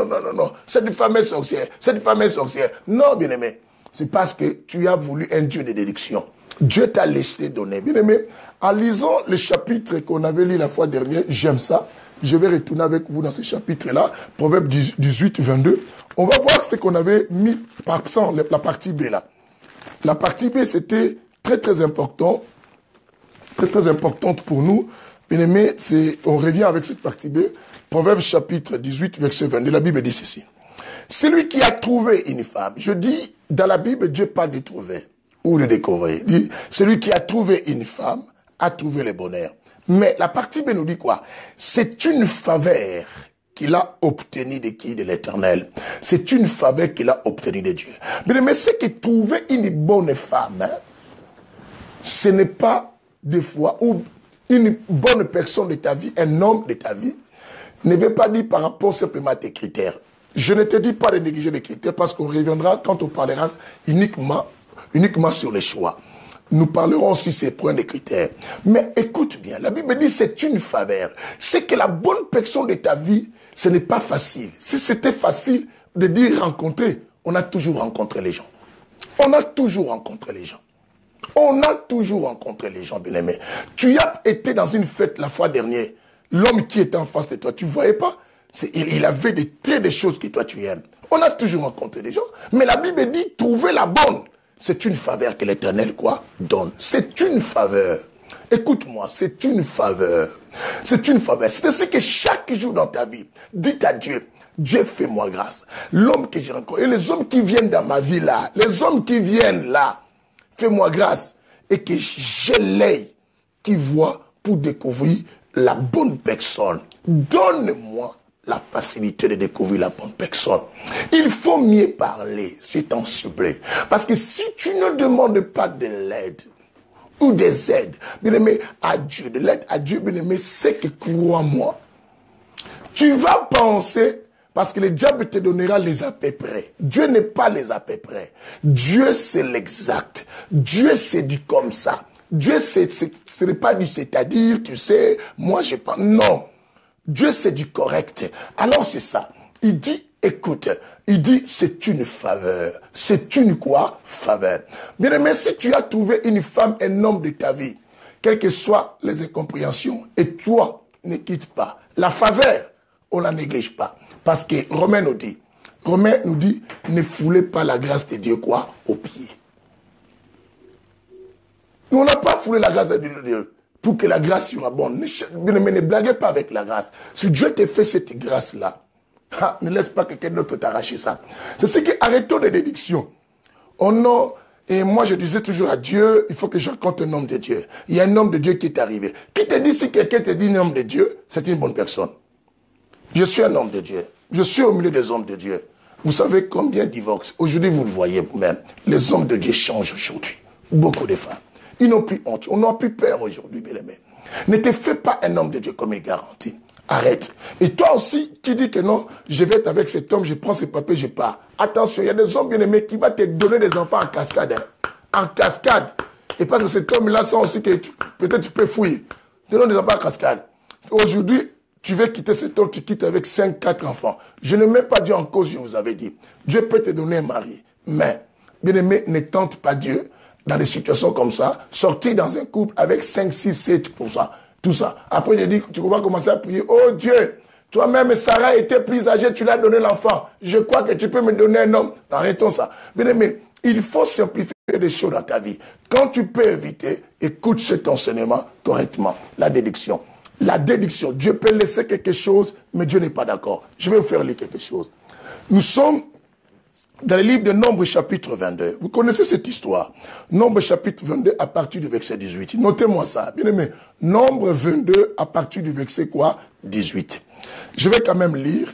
cette femme est sorcière, cette femme est sorcière. Non, bien-aimé, c'est parce que tu as voulu un Dieu de déduction. Dieu t'a laissé donner. Bien-aimé, en lisant le chapitre qu'on avait lu la fois dernière, j'aime ça, je vais retourner avec vous dans ce chapitre-là, Proverbe 18, 22. On va voir ce qu'on avait mis par la partie B là. La partie B, c'était très, très important. Très, très importante pour nous. Bien aimé, on revient avec cette partie B. Proverbe chapitre 18, verset 22. La Bible dit ceci. Celui qui a trouvé une femme. Je dis, dans la Bible, Dieu parle de trouver ou de découvrir. Il dit, celui qui a trouvé une femme a trouvé le bonheur. Mais la partie B nous dit quoi? C'est une faveur qu'il a obtenue de qui? De l'Éternel. C'est une faveur qu'il a obtenue de Dieu. Mais c'est que trouver une bonne femme, hein, ce n'est pas des fois où une bonne personne de ta vie, un homme de ta vie, ne veut pas dire par rapport simplement à tes critères. Je ne te dis pas de négliger les critères parce qu'on reviendra quand on parlera uniquement sur les choix. Nous parlerons aussi ces points de critères. Mais écoute bien, la Bible dit c'est une faveur. C'est que la bonne personne de ta vie, ce n'est pas facile. Si c'était facile de dire rencontrer, on a toujours rencontré les gens. On a toujours rencontré les gens. On a toujours rencontré les gens, bien-aimés. Tu as été dans une fête la fois dernière. L'homme qui était en face de toi, tu ne voyais pas. Il avait des choses que toi tu aimes. On a toujours rencontré des gens. Mais la Bible dit, trouver la bonne. C'est une faveur que l'Éternel, quoi, donne. C'est une faveur. Écoute-moi, c'est une faveur. C'est une faveur. C'est ainsi que chaque jour dans ta vie, dis à Dieu, Dieu fais-moi grâce. L'homme que j'ai rencontré, et les hommes qui viennent dans ma vie là, les hommes qui viennent là, fais-moi grâce. Et que j'ai l'œil qui voit pour découvrir la bonne personne. Donne-moi la facilité de découvrir la bonne personne. Il faut mieux parler, si t'en supplie. Parce que si tu ne demandes pas de l'aide, ou des aides, bien aimé, à Dieu, de l'aide à Dieu, bien aimé, c'est que crois-moi, tu vas penser, parce que le diable te donnera les à peu près. Dieu n'est pas les à peu près. Dieu, c'est l'exact. Dieu, c'est du comme ça. Dieu, ce n'est pas du c'est-à-dire, tu sais, moi, j'ai pas. Non. Dieu, c'est du correct. Alors, c'est ça. Il dit, écoute, il dit, c'est une faveur. C'est une quoi? Faveur. Bien aimé, si tu as trouvé une femme, un homme de ta vie, quelles que soient les incompréhensions, et toi, ne quitte pas. La faveur, on ne la néglige pas. Parce que Romain nous dit, ne foulez pas la grâce de Dieu, quoi? Au pied. Nous, on n'a pas foulé la grâce de Dieu pour que la grâce soit bonne. Ne blaguez pas avec la grâce. Si Dieu te fait cette grâce-là, ne laisse pas quelqu'un d'autre t'arracher ça. C'est ce qui arrêtons les déductions. Oh non, et moi je disais toujours à Dieu, il faut que je rencontre un homme de Dieu. Il y a un homme de Dieu qui est arrivé. Qui te dit si quelqu'un te dit un homme de Dieu, c'est une bonne personne. Je suis un homme de Dieu. Je suis au milieu des hommes de Dieu. Vous savez combien divorcent? Aujourd'hui, vous le voyez vous-même. Les hommes de Dieu changent aujourd'hui. Beaucoup de femmes. Ils n'ont plus honte. On n'a plus peur aujourd'hui, bien-aimé. Ne te fais pas un homme de Dieu comme il garantit. Arrête. Et toi aussi, qui dis que non, je vais être avec cet homme, je prends ses papiers, je pars. Attention, il y a des hommes bien-aimés qui vont te donner des enfants en cascade. Hein. En cascade. Et parce que cet homme-là sent aussi que peut-être tu peux fouiller. Te donne des enfants en cascade. Aujourd'hui, tu veux quitter cet homme, tu quittes avec 5, 4 enfants. Je ne mets pas Dieu en cause, je vous avais dit. Dieu peut te donner un mari. Mais, bien-aimé, ne tente pas Dieu dans des situations comme ça. Sortir dans un couple avec 5, 6, 7%. Tout ça. Après, j'ai dit, tu vas commencer à prier. Oh Dieu, toi-même, Sarah était plus âgée, tu l'as donné l'enfant. Je crois que tu peux me donner un homme. Arrêtons ça. Bien-aimé, il faut simplifier des choses dans ta vie. Quand tu peux éviter, écoute cet enseignement correctement. La déduction. La déduction. Dieu peut laisser quelque chose, mais Dieu n'est pas d'accord. Je vais vous faire lire quelque chose. Nous sommes dans le livre de Nombre chapitre 22. Vous connaissez cette histoire. Nombre chapitre 22 à partir du verset 18. Notez-moi ça. Bien aimé. Nombre 22 à partir du verset quoi? 18. Je vais quand même lire.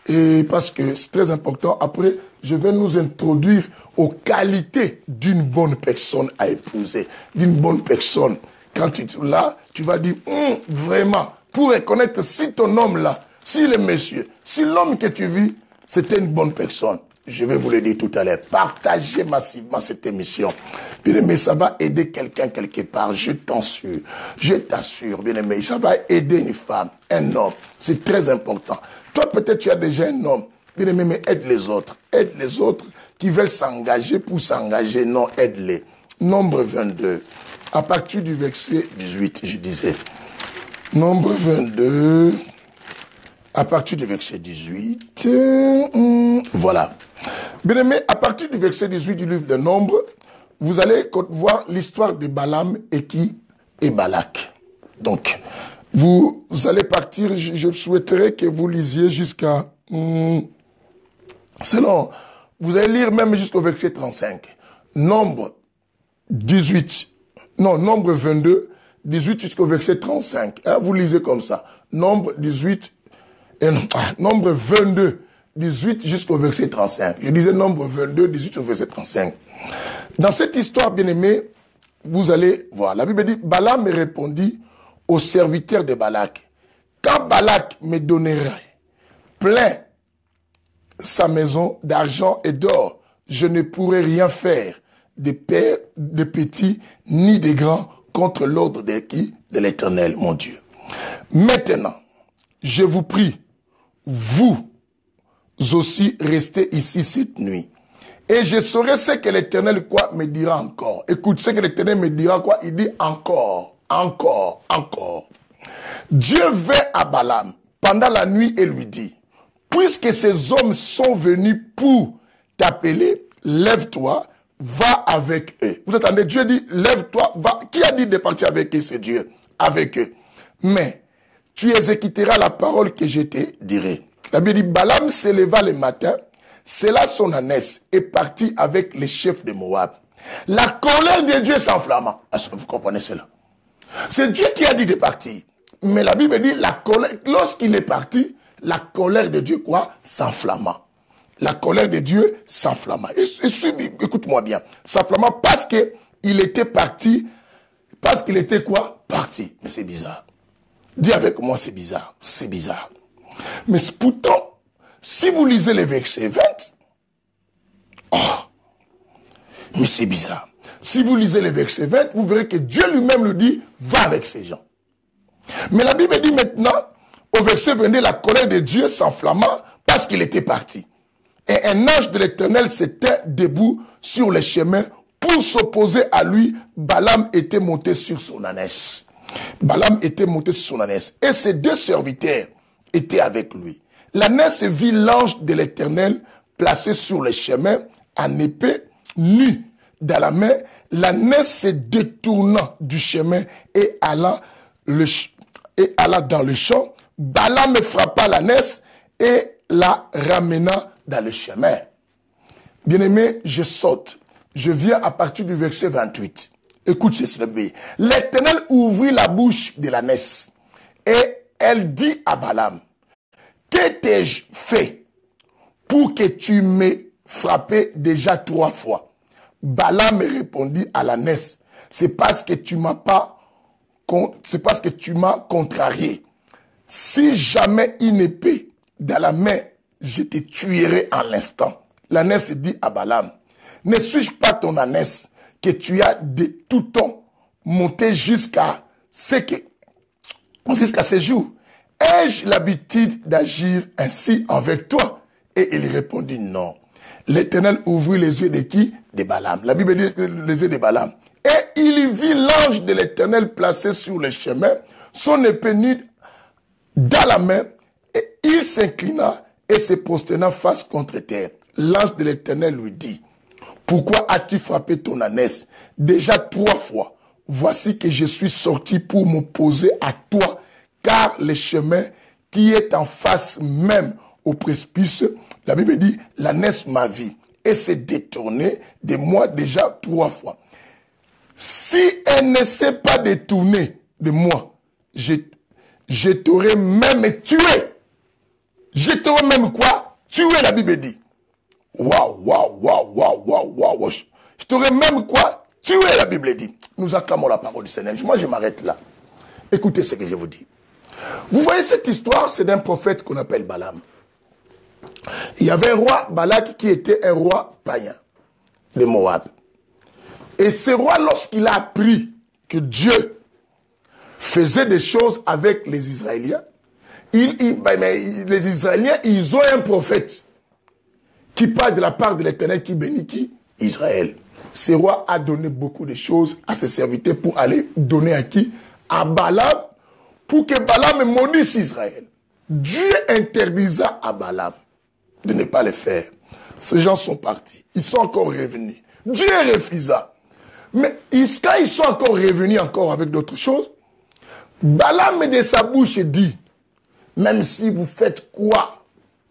Et parce que c'est très important. Après, je vais nous introduire aux qualités d'une bonne personne à épouser. D'une bonne personne. Quand tu es là, tu vas dire, vraiment, pour reconnaître si ton homme là, si le monsieur, si l'homme que tu vis, c'était une bonne personne. Je vais vous le dire tout à l'heure. Partagez massivement cette émission. Bien-aimé, ça va aider quelqu'un quelque part. Je t'assure. Je t'assure, bien-aimé. Ça va aider une femme, un homme. C'est très important. Toi, peut-être tu as déjà un homme. Bien-aimé, mais aide les autres. Aide les autres qui veulent s'engager pour s'engager. Non, aide-les. Nombre 22. À partir du verset 18, je disais. Nombre 22. À partir du verset 18. Voilà. Bien-aimé, à partir du verset 18 du livre de Nombre, vous allez voir l'histoire de Balaam et qui est Balak. Donc, vous allez partir, je souhaiterais que vous lisiez jusqu'à... selon, vous allez lire même jusqu'au verset 35. Nombre 18, non, Nombre 22, 18 jusqu'au verset 35. Hein, vous lisez comme ça. Nombre 18, Nombre 22, 18 jusqu'au verset 35. Je disais Nombre 22, 18 au verset 35. Dans cette histoire, bien-aimée, vous allez voir. La Bible dit, Balaam répondit aux serviteurs de Balak. Quand Balak me donnerait plein sa maison d'argent et d'or, je ne pourrai rien faire de père, de petit, ni de grand contre l'ordre de qui? De l'Éternel, mon Dieu. Maintenant, je vous prie, vous aussi restez ici cette nuit. Et je saurai ce que l'Éternel quoi me dira encore. Écoute, ce que l'Éternel me dira quoi? Il dit encore, encore, encore. Dieu vint à Balaam pendant la nuit et lui dit, puisque ces hommes sont venus pour t'appeler, lève-toi, va avec eux. Vous entendez, Dieu dit, lève-toi, va. Qui a dit de partir avec eux? C'est Dieu, avec eux. Mais tu exécuteras la parole que je te dirai. La Bible dit, Balaam se leva le matin, cela son ânesse est parti avec les chefs de Moab. La colère de Dieu s'enflamma. Vous comprenez cela? C'est Dieu qui a dit de partir. Mais la Bible dit, la colère, lorsqu'il est parti, la colère de Dieu, quoi? S'enflamma. La colère de Dieu s'enflamma. Écoute-moi bien. S'enflamma parce qu'il était parti. Parce qu'il était quoi? Parti. Mais c'est bizarre. Dis avec moi, c'est bizarre. C'est bizarre. Mais pourtant, si vous lisez les versets 20, oh, mais c'est bizarre. Si vous lisez les versets 20, vous verrez que Dieu lui-même le dit, va avec ces gens. Mais la Bible dit maintenant, au verset 22, la colère de Dieu s'enflamma parce qu'il était parti. Et un ange de l'Éternel s'était debout sur le chemin pour s'opposer à lui. Balaam était monté sur son ânesse. Balaam était monté sur son ânesse. Et ses deux serviteurs étaient avec lui. L'ânesse vit l'ange de l'Éternel placé sur le chemin, en épée, nu dans la main. L'ânesse se détourna du chemin et alla dans le champ. Balaam frappa l'ânesse et la ramena dans le chemin. Bien-aimé, je saute. Je viens à partir du verset 28. Écoute ceci. L'Éternel ouvrit la bouche de l'ânesse et elle dit à Balaam, que t'ai-je fait pour que tu m'aies frappé déjà 3 fois? Balaam répondit à l'ânesse, c'est parce que tu m'as contrarié. Si jamais une épée dans la main, je te tuerai en l'instant. L'ânesse dit à Balaam, ne suis-je pas ton ânesse que tu as de tout temps monté jusqu'à ce jour? Ai-je l'habitude d'agir ainsi avec toi? Et il répondit non. L'Éternel ouvrit les yeux de qui? De Balaam. La Bible dit les yeux de Balaam. Et il vit l'ange de l'Éternel placé sur le chemin, son épée nue dans la main, et il s'inclina et se prosterna face contre terre. L'ange de l'Éternel lui dit, pourquoi as-tu frappé ton ânesse déjà 3 fois? Voici que je suis sorti pour m'opposer à toi, car le chemin qui est en face même au précipice, la Bible dit, l'ânesse m'a vu et s'est détournée de moi déjà 3 fois. Si elle ne s'est pas détournée de moi, je t'aurais même tué. Je t'aurais même quoi? Tué, la Bible dit. Waouh, waouh, waouh, waouh, waouh, waouh. Je t'aurais même quoi? Tué, la Bible dit. Nous acclamons la parole du Seigneur. Moi, je m'arrête là. Écoutez ce que je vous dis. Vous voyez cette histoire, c'est d'un prophète qu'on appelle Balaam. Il y avait un roi, Balak, qui était un roi païen de Moab. Et ce roi, lorsqu'il a appris que Dieu faisait des choses avec les Israéliens, les Israéliens, ils ont un prophète qui parle de la part de l'Éternel qui bénit qui? Israël. Ce roi a donné beaucoup de choses à ses serviteurs pour aller donner à qui? À Balaam, pour que Balaam maudisse Israël. Dieu interdisa à Balaam de ne pas le faire. Ces gens sont partis. Ils sont encore revenus. Dieu refusa. Mais quand ils sont encore revenus encore avec d'autres choses, Balaam de sa bouche dit, même si vous faites quoi,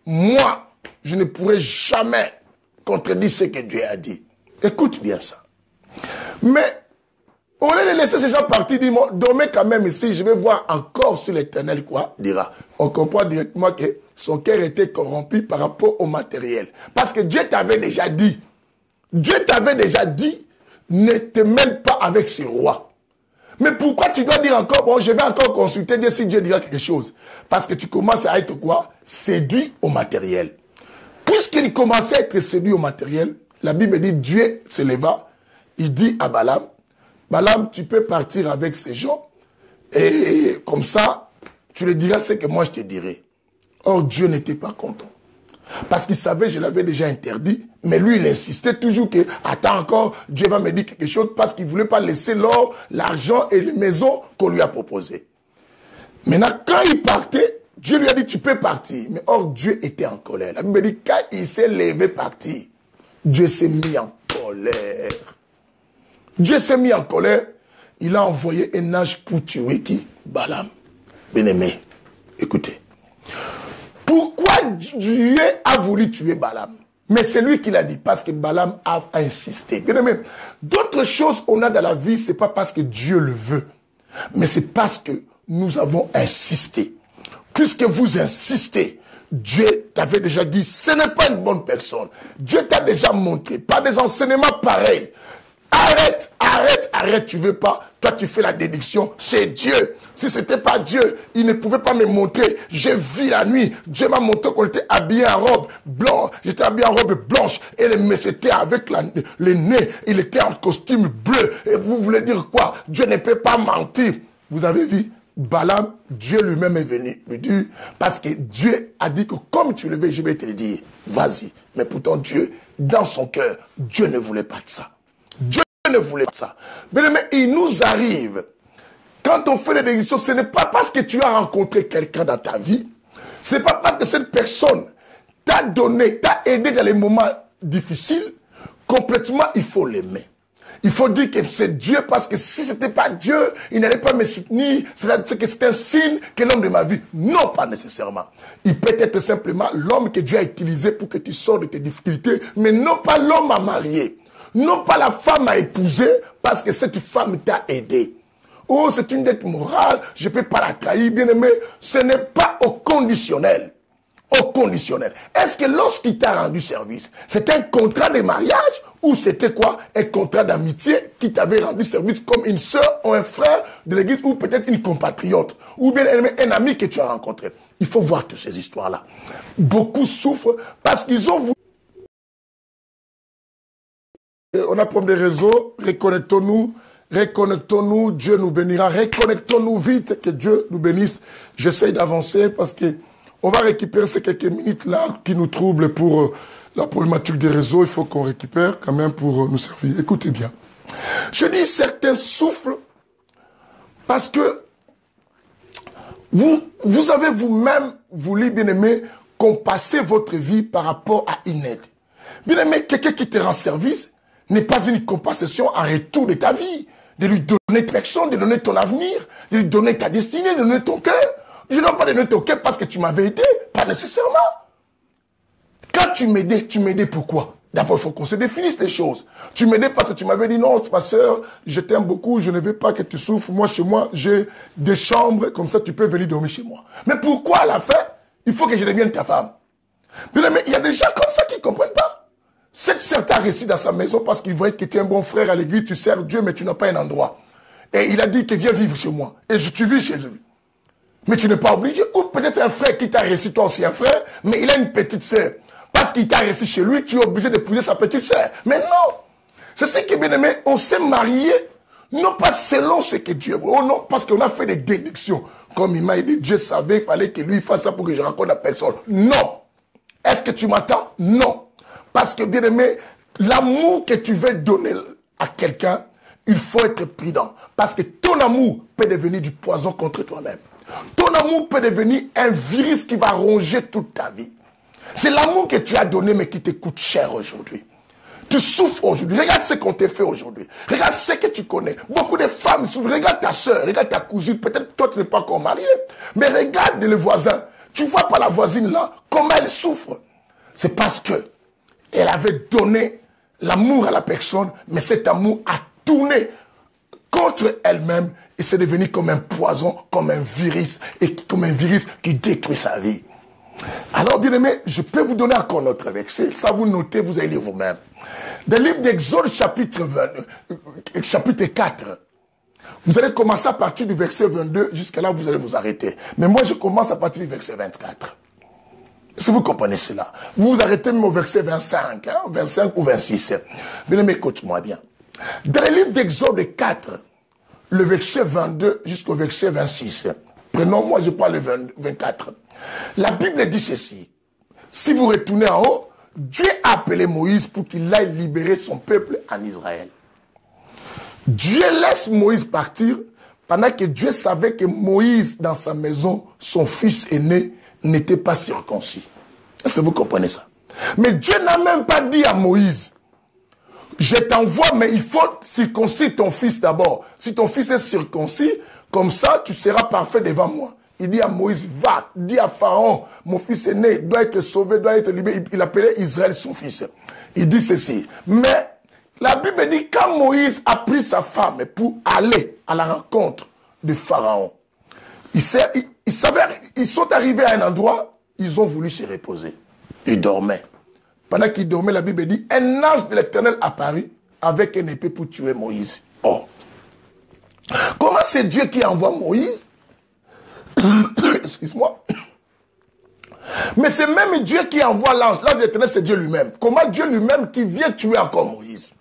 moi, je ne pourrai jamais contredire ce que Dieu a dit. Écoute bien ça. Mais, au lieu de laisser ces gens partir, dis-moi, dormez quand même ici, je vais voir encore sur l'Éternel quoi dira. On comprend directement que son cœur était corrompu par rapport au matériel. Parce que Dieu t'avait déjà dit, ne te mêle pas avec ce roi. Mais pourquoi tu dois dire encore, bon, je vais encore consulter Dieu si Dieu dira quelque chose. Parce que tu commences à être quoi? Séduit au matériel. Puisqu'il commençait à être séduit au matériel, la Bible dit, Dieu se leva, il dit à Balaam, Balaam, tu peux partir avec ces gens, et comme ça, tu le diras ce que moi je te dirai. Or, Dieu n'était pas content. Parce qu'il savait, je l'avais déjà interdit, mais lui, il insistait toujours que, attends encore, Dieu va me dire quelque chose, parce qu'il ne voulait pas laisser l'or, l'argent et les maisons qu'on lui a proposées. Maintenant, quand il partait, Dieu lui a dit, tu peux partir. Mais or, Dieu était en colère. La Bible dit, quand il s'est levé partir, Dieu s'est mis en colère. Dieu s'est mis en colère. Il a envoyé un ange pour tuer qui? Balaam. Bien-aimé, écoutez. Pourquoi Dieu a voulu tuer Balaam? Mais c'est lui qui l'a dit, parce que Balaam a insisté. Bien-aimé, d'autres choses on a dans la vie, ce n'est pas parce que Dieu le veut, mais c'est parce que nous avons insisté. Puisque vous insistez, Dieu t'avait déjà dit, ce n'est pas une bonne personne. Dieu t'a déjà montré, par des enseignements pareils. Arrête, tu veux pas. Toi, tu fais la déduction, c'est Dieu. Si c'était pas Dieu, il ne pouvait pas me montrer. J'ai vu la nuit, Dieu m'a montré qu'on était habillé en robe blanche. J'étais habillé en robe blanche et le monsieur était avec le nez. Il était en costume bleu. Et vous voulez dire quoi? Dieu ne peut pas mentir. Vous avez vu? Balaam, Dieu lui-même est venu lui dire, parce que Dieu a dit que comme tu le veux, je vais te le dire, vas-y. Mais pourtant Dieu, dans son cœur, Dieu ne voulait pas de ça. Dieu ne voulait pas ça. Mais il nous arrive, quand on fait des décisions, ce n'est pas parce que tu as rencontré quelqu'un dans ta vie, ce n'est pas parce que cette personne t'a donné, t'a aidé dans les moments difficiles, complètement, il faut l'aimer. Il faut dire que c'est Dieu, parce que si ce n'était pas Dieu, il n'allait pas me soutenir, c'est que c'est un signe que l'homme de ma vie. Non, pas nécessairement. Il peut être simplement l'homme que Dieu a utilisé pour que tu sors de tes difficultés, mais non pas l'homme à marier. Non pas la femme à épouser, parce que cette femme t'a aidé. Oh, c'est une dette morale, je ne peux pas la trahir, bien aimé. Ce n'est pas au conditionnel. Au conditionnel. Est-ce que lorsqu'il t'a rendu service, c'était un contrat de mariage ou c'était quoi? Un contrat d'amitié qui t'avait rendu service comme une soeur ou un frère de l'église ou peut-être une compatriote ou bien un ami que tu as rencontré. Il faut voir toutes ces histoires-là. Beaucoup souffrent parce qu'ils ont voulu. On a problème de réseau, reconnectons-nous, Dieu nous bénira, reconnectons-nous vite, que Dieu nous bénisse. J'essaie d'avancer parce que on va récupérer ces quelques minutes-là qui nous troublent pour la problématique des réseaux. Il faut qu'on récupère quand même pour nous servir. Écoutez bien. Je dis certains souffrent parce que vous avez vous-même voulu, bien-aimé, compasser votre vie par rapport à une aide. Bien-aimé, quelqu'un qui te rend service n'est pas une compensation en retour de ta vie. De lui donner personne, de donner ton avenir, de lui donner ta destinée, de donner ton cœur. Je ne dois pas donner ton cœur parce que tu m'avais aidé, pas nécessairement. Quand tu m'aidais pourquoi? D'abord, il faut qu'on se définisse les choses. Tu m'aidais parce que tu m'avais dit, non, ma soeur, je t'aime beaucoup, je ne veux pas que tu souffres. Moi, chez moi, j'ai des chambres, comme ça, tu peux venir dormir chez moi. Mais pourquoi, à la fin, il faut que je devienne ta femme? Mais il y a des gens comme ça qui ne comprennent pas. Cette sœur t'a réussi dans sa maison parce qu'il voyait que tu es un bon frère à l'église, tu sers Dieu, mais tu n'as pas un endroit. Et il a dit que viens vivre chez moi. Et tu vis chez lui. Mais tu n'es pas obligé. Ou peut-être un frère qui t'a réussi, toi aussi un frère, mais il a une petite sœur. Parce qu'il t'a réussi chez lui, tu es obligé d'épouser sa petite sœur. Mais non. C'est ce qui est bien aimé. On s'est marié, non pas selon ce que Dieu veut. Oh non, parce qu'on a fait des déductions. Comme il m'a dit, Dieu savait, il fallait que lui fasse ça pour que je rencontre la personne. Non. Est-ce que tu m'attends? Non. Parce que bien aimé, l'amour que tu veux donner à quelqu'un, il faut être prudent. Parce que ton amour peut devenir du poison contre toi-même. Ton amour peut devenir un virus qui va ronger toute ta vie. C'est l'amour que tu as donné mais qui te coûte cher aujourd'hui. Tu souffres aujourd'hui. Regarde ce qu'on t'a fait aujourd'hui. Regarde ce que tu connais. Beaucoup de femmes souffrent. Regarde ta soeur, regarde ta cousine. Peut-être toi, tu n'es pas encore marié. Mais regarde le voisin. Tu vois pas la voisine là, comment elle souffre. C'est parce que elle avait donné l'amour à la personne, mais cet amour a tourné contre elle-même et c'est devenu comme un poison, comme un virus, et comme un virus qui détruit sa vie. Alors, bien aimé, je peux vous donner encore notre verset. Ça, vous notez, vous allez lire vous-même. Dans le livre d'Exode, chapitre 4, vous allez commencer à partir du verset 22, jusqu'à là, vous allez vous arrêter. Mais moi, je commence à partir du verset 24. Si vous comprenez cela, vous vous arrêtez même au verset 25, 25 ou 26. Bien aimé, écoute-moi bien. Dans le livre d'Exode 4, le verset 22 jusqu'au verset 26, prenons, moi je prends le 24. La Bible dit ceci. Si vous retournez en haut, Dieu a appelé Moïse pour qu'il aille libérer son peuple en Israël. Dieu laisse Moïse partir pendant que Dieu savait que Moïse, dans sa maison, son fils aîné, n'était pas circoncis. Est-ce que vous comprenez ça? Mais Dieu n'a même pas dit à Moïse, je t'envoie, mais il faut circoncire ton fils d'abord. Si ton fils est circoncis, comme ça, tu seras parfait devant moi. Il dit à Moïse, va, dis à Pharaon, mon fils aîné doit être sauvé, doit être libéré. Il appelait Israël son fils. Il dit ceci. Mais la Bible dit, quand Moïse a pris sa femme pour aller à la rencontre de Pharaon, ils sont arrivés à un endroit, ils ont voulu se reposer. Ils dormaient. Pendant qu'ils dormaient, la Bible dit, un ange de l'Éternel apparut avec une épée pour tuer Moïse. Oh. Comment c'est Dieu qui envoie Moïse? Excuse-moi. Mais c'est même Dieu qui envoie l'ange. L'ange de l'Éternel, c'est Dieu lui-même. Comment Dieu lui-même qui vient tuer encore Moïse?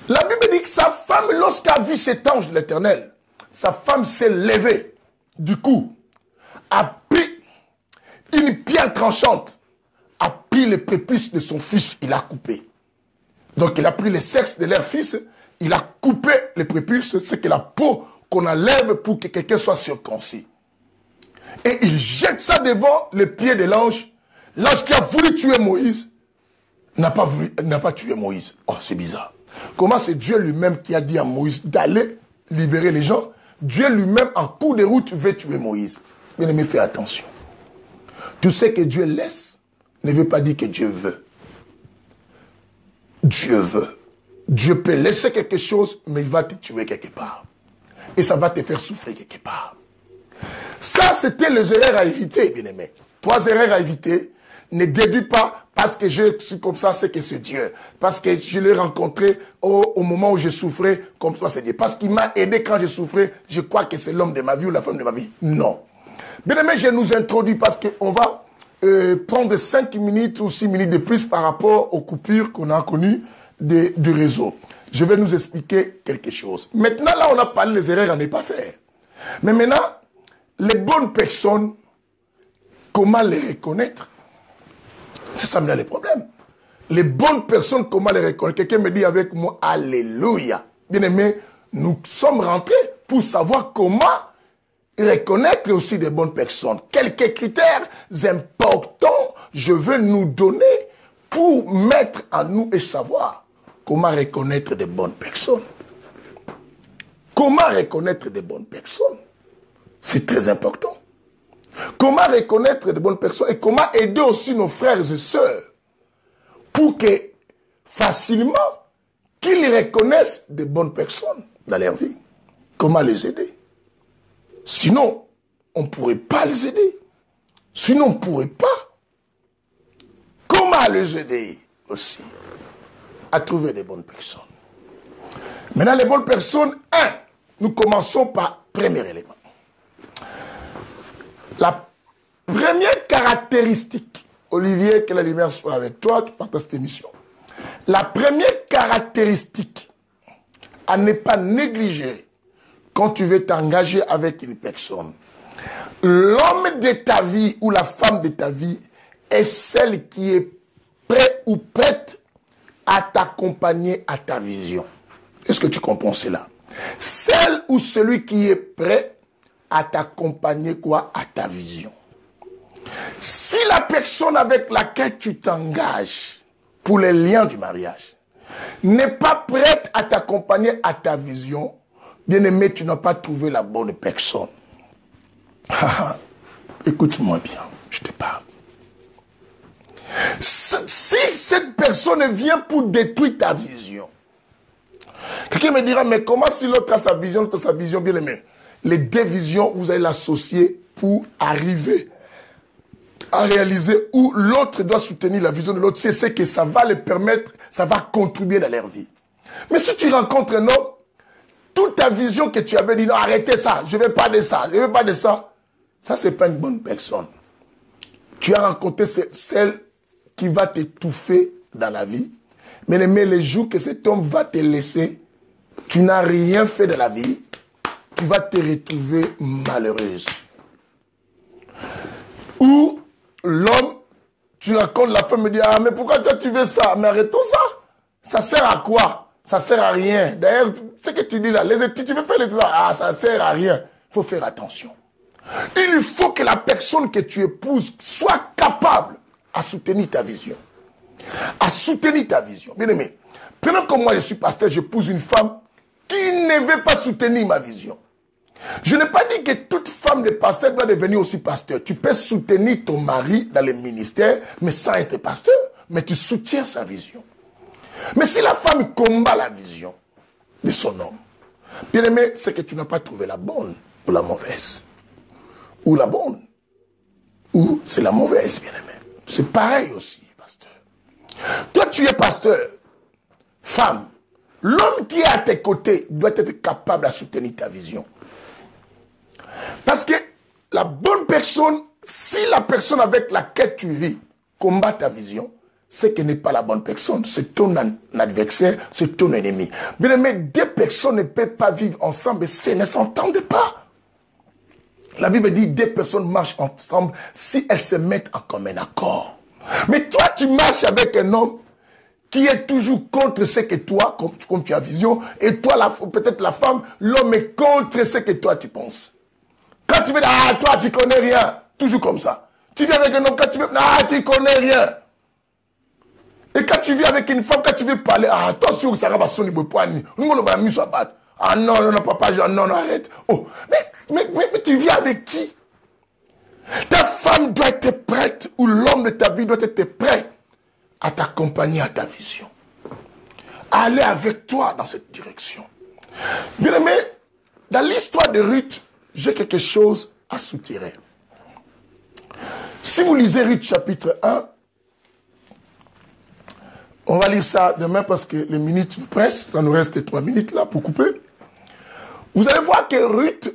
La Bible dit que sa femme, lorsqu'elle a vu cet ange de l'Éternel, sa femme s'est levée. Du coup, a pris une pierre tranchante, a pris le prépuce de son fils, il a coupé. Donc il a pris le sexe de leur fils, il a coupé le prépuce, c'est que la peau qu'on enlève pour que quelqu'un soit circoncis. Et il jette ça devant les pieds de l'ange. L'ange qui a voulu tuer Moïse n'a pas tué Moïse. Oh, c'est bizarre. Comment c'est Dieu lui-même qui a dit à Moïse d'aller libérer les gens? Dieu lui-même, en cours de route, veut tuer Moïse. Bien aimé, fais attention. Tout ce que Dieu laisse ne veut pas dire que Dieu veut. Dieu veut. Dieu peut laisser quelque chose, mais il va te tuer quelque part. Et ça va te faire souffrir quelque part. Ça, c'était les erreurs à éviter, bien aimé. 3 erreurs à éviter. Ne déduis pas parce que je suis comme ça, c'est que c'est Dieu. Parce que je l'ai rencontré au moment où je souffrais, comme ça, c'est Dieu. Parce qu'il m'a aidé quand je souffrais, je crois que c'est l'homme de ma vie ou la femme de ma vie. Non. Bien aimé, je nous introduis parce qu'on va prendre 5 minutes ou 6 minutes de plus par rapport aux coupures qu'on a connues du réseau. Je vais nous expliquer quelque chose. Maintenant, là, on a parlé des erreurs à ne pas faire. Mais maintenant, les bonnes personnes, comment les reconnaître? C'est ça maintenant le problème. Les bonnes personnes, comment les reconnaître? Quelqu'un me dit avec moi, Alléluia. Bien aimé, nous sommes rentrés pour savoir comment reconnaître aussi des bonnes personnes. Quelques critères importants, je veux nous donner pour mettre en nous et savoir comment reconnaître des bonnes personnes. Comment reconnaître des bonnes personnes? C'est très important. Comment reconnaître des bonnes personnes et comment aider aussi nos frères et sœurs pour que facilement qu'ils reconnaissent des bonnes personnes dans leur vie. Comment les aider? Sinon, on ne pourrait pas les aider. Sinon, on ne pourrait pas. Comment les aider aussi à trouver des bonnes personnes? Maintenant, les bonnes personnes, nous commençons par le premier élément. La première caractéristique, Olivier, que la lumière soit avec toi, qui partage cette émission. La première caractéristique à ne pas négliger quand tu veux t'engager avec une personne, l'homme de ta vie ou la femme de ta vie est celle qui est prêt ou prête à t'accompagner à ta vision. Est-ce que tu comprends cela? Celle ou celui qui est prêt à t'accompagner quoi? À ta vision. Si la personne avec laquelle tu t'engages pour les liens du mariage, n'est pas prête à t'accompagner à ta vision, bien-aimé, tu n'as pas trouvé la bonne personne. Écoute-moi bien, je te parle. Si cette personne vient pour détruire ta vision, quelqu'un me dira, mais comment si l'autre a sa vision, l'autre a sa vision, bien aimé? Les deux visions, vous allez l'associer pour arriver à réaliser où l'autre doit soutenir la vision de l'autre. C'est ce que ça va les permettre, ça va contribuer dans leur vie. Mais si tu rencontres un homme, toute ta vision que tu avais dit, non, arrêtez ça, je ne veux pas de ça, je ne veux pas de ça, ça, ce n'est pas une bonne personne. Tu as rencontré celle qui va t'étouffer dans la vie. Mais les jours que cet homme va te laisser, tu n'as rien fait de la vie, tu vas te retrouver malheureuse. Ou l'homme, tu racontes, la femme me dit, ah mais pourquoi toi tu veux ça? Mais arrêtons ça. Ça sert à quoi? Ça sert à rien. D'ailleurs, ce que tu dis là, les études, tu veux faire les études, ah ça sert à rien. Il faut faire attention. Il faut que la personne que tu épouses soit capable à soutenir ta vision. À soutenir ta vision. Bien aimé, pendant que moi je suis pasteur, j'épouse une femme qui ne veut pas soutenir ma vision. Je n'ai pas dit que toute femme de pasteur doit devenir aussi pasteur. Tu peux soutenir ton mari dans le ministère, mais sans être pasteur. Mais tu soutiens sa vision. Mais si la femme combat la vision de son homme, bien aimé, c'est que tu n'as pas trouvé la bonne ou la mauvaise. Ou la bonne. Ou c'est la mauvaise, bien aimé. C'est pareil aussi, pasteur. Toi, tu es pasteur, femme. L'homme qui est à tes côtés doit être capable à soutenir ta vision. Parce que la bonne personne, si la personne avec laquelle tu vis combat ta vision, c'est qu'elle n'est pas la bonne personne. C'est ton adversaire, c'est ton ennemi. Bien aimé, deux personnes ne peuvent pas vivre ensemble et si elles ne s'entendent pas. La Bible dit deux personnes marchent ensemble si elles se mettent en commun accord. Mais toi, tu marches avec un homme qui est toujours contre ce que toi, comme tu as vision, et toi, peut-être la femme, l'homme est contre ce que toi, tu penses. Quand tu veux, ah, toi, tu connais rien. Toujours comme ça. Tu viens avec un homme, quand tu veux, ah, tu connais rien. Et quand tu viens avec une femme, quand tu veux parler, ah, attention, ça va sonner le poignet. Ah non, non, papa, non, non, arrête. Oh, mais tu viens avec qui? Ta femme doit être prête, ou l'homme de ta vie doit être prêt à t'accompagner à ta vision. À aller avec toi dans cette direction. Bien aimé, dans l'histoire de Ruth, j'ai quelque chose à soutirer. Si vous lisez Ruth chapitre 1, on va lire ça demain parce que les minutes nous pressent, ça nous reste 3 minutes là pour couper. Vous allez voir que Ruth,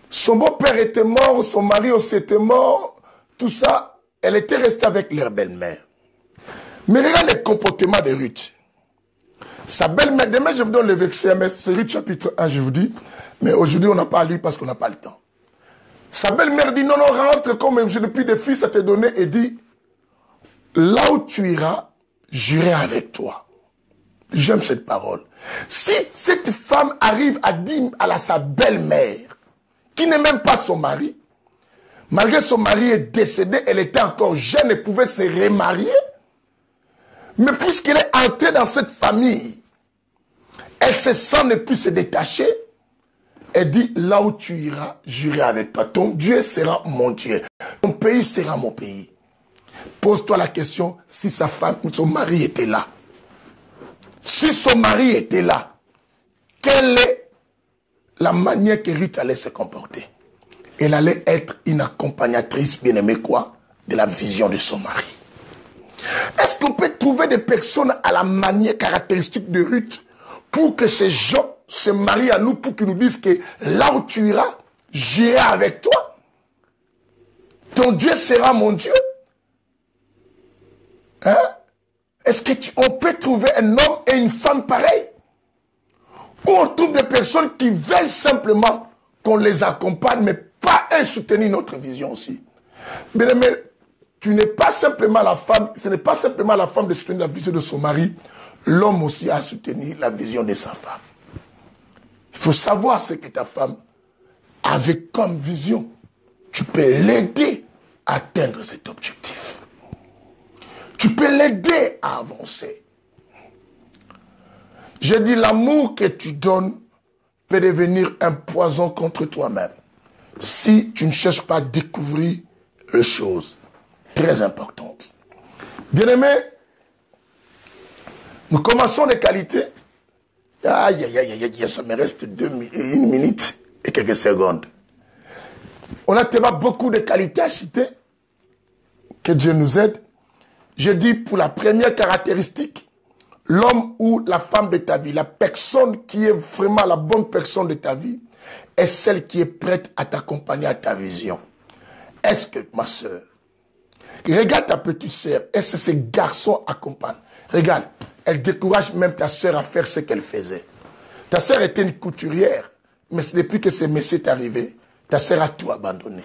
son beau-père était mort, son mari aussi était mort, tout ça, elle était restée avec leur belle-mère. Mais regarde le comportement de Ruth. Sa belle-mère, demain je vous donne le verset, mais c'est Ruth chapitre 1, je vous dis. Mais aujourd'hui on n'a pas lu parce qu'on n'a pas le temps. Sa belle-mère dit, non, non, rentre comme j'ai depuis des filles à te donner et dit, là où tu iras, j'irai avec toi. J'aime cette parole. Si cette femme arrive à dire à sa belle-mère, qui n'est même pas son mari, malgré son mari est décédé, elle était encore jeune et pouvait se remarier, mais puisqu'elle est entrée dans cette famille, elle se sent ne plus se détacher, elle dit, là où tu iras, j'irai avec toi. Ton Dieu sera mon Dieu. Ton pays sera mon pays. Pose-toi la question, si sa femme ou son mari était là. Si son mari était là, quelle est la manière que Ruth allait se comporter? Elle allait être une accompagnatrice bien-aimée quoi? De la vision de son mari. Est-ce qu'on peut trouver des personnes à la manière caractéristique de Ruth pour que ces gens se marient à nous, pour qu'ils nous disent que là où tu iras, j'irai avec toi? Ton Dieu sera mon Dieu. Hein? Est-ce qu'on peut trouver un homme et une femme pareils? Ou on trouve des personnes qui veulent simplement qu'on les accompagne, mais pas un soutenir notre vision aussi. Bien aimé, tu n'es pas simplement la femme, ce n'est pas simplement la femme de soutenir la vision de son mari, l'homme aussi a soutenu la vision de sa femme. Il faut savoir ce que ta femme avait comme vision. Tu peux l'aider à atteindre cet objectif. Tu peux l'aider à avancer. Je dis, l'amour que tu donnes peut devenir un poison contre toi-même si tu ne cherches pas à découvrir les choses très importantes. Bien-aimés, nous commençons les qualités. Aïe, aïe, aïe, aïe, ça me reste 1 minute et quelques secondes. On a tellement beaucoup de qualités à citer. Que Dieu nous aide. Je dis pour la première caractéristique, l'homme ou la femme de ta vie, la personne qui est vraiment la bonne personne de ta vie, est celle qui est prête à t'accompagner à ta vision. Est-ce que, ma soeur, regarde ta petite sœur, est-ce que ces garçons accompagnent? Regarde, elle décourage même ta sœur à faire ce qu'elle faisait. Ta sœur était une couturière, mais depuis que ce monsieur est arrivé, ta sœur a tout abandonné.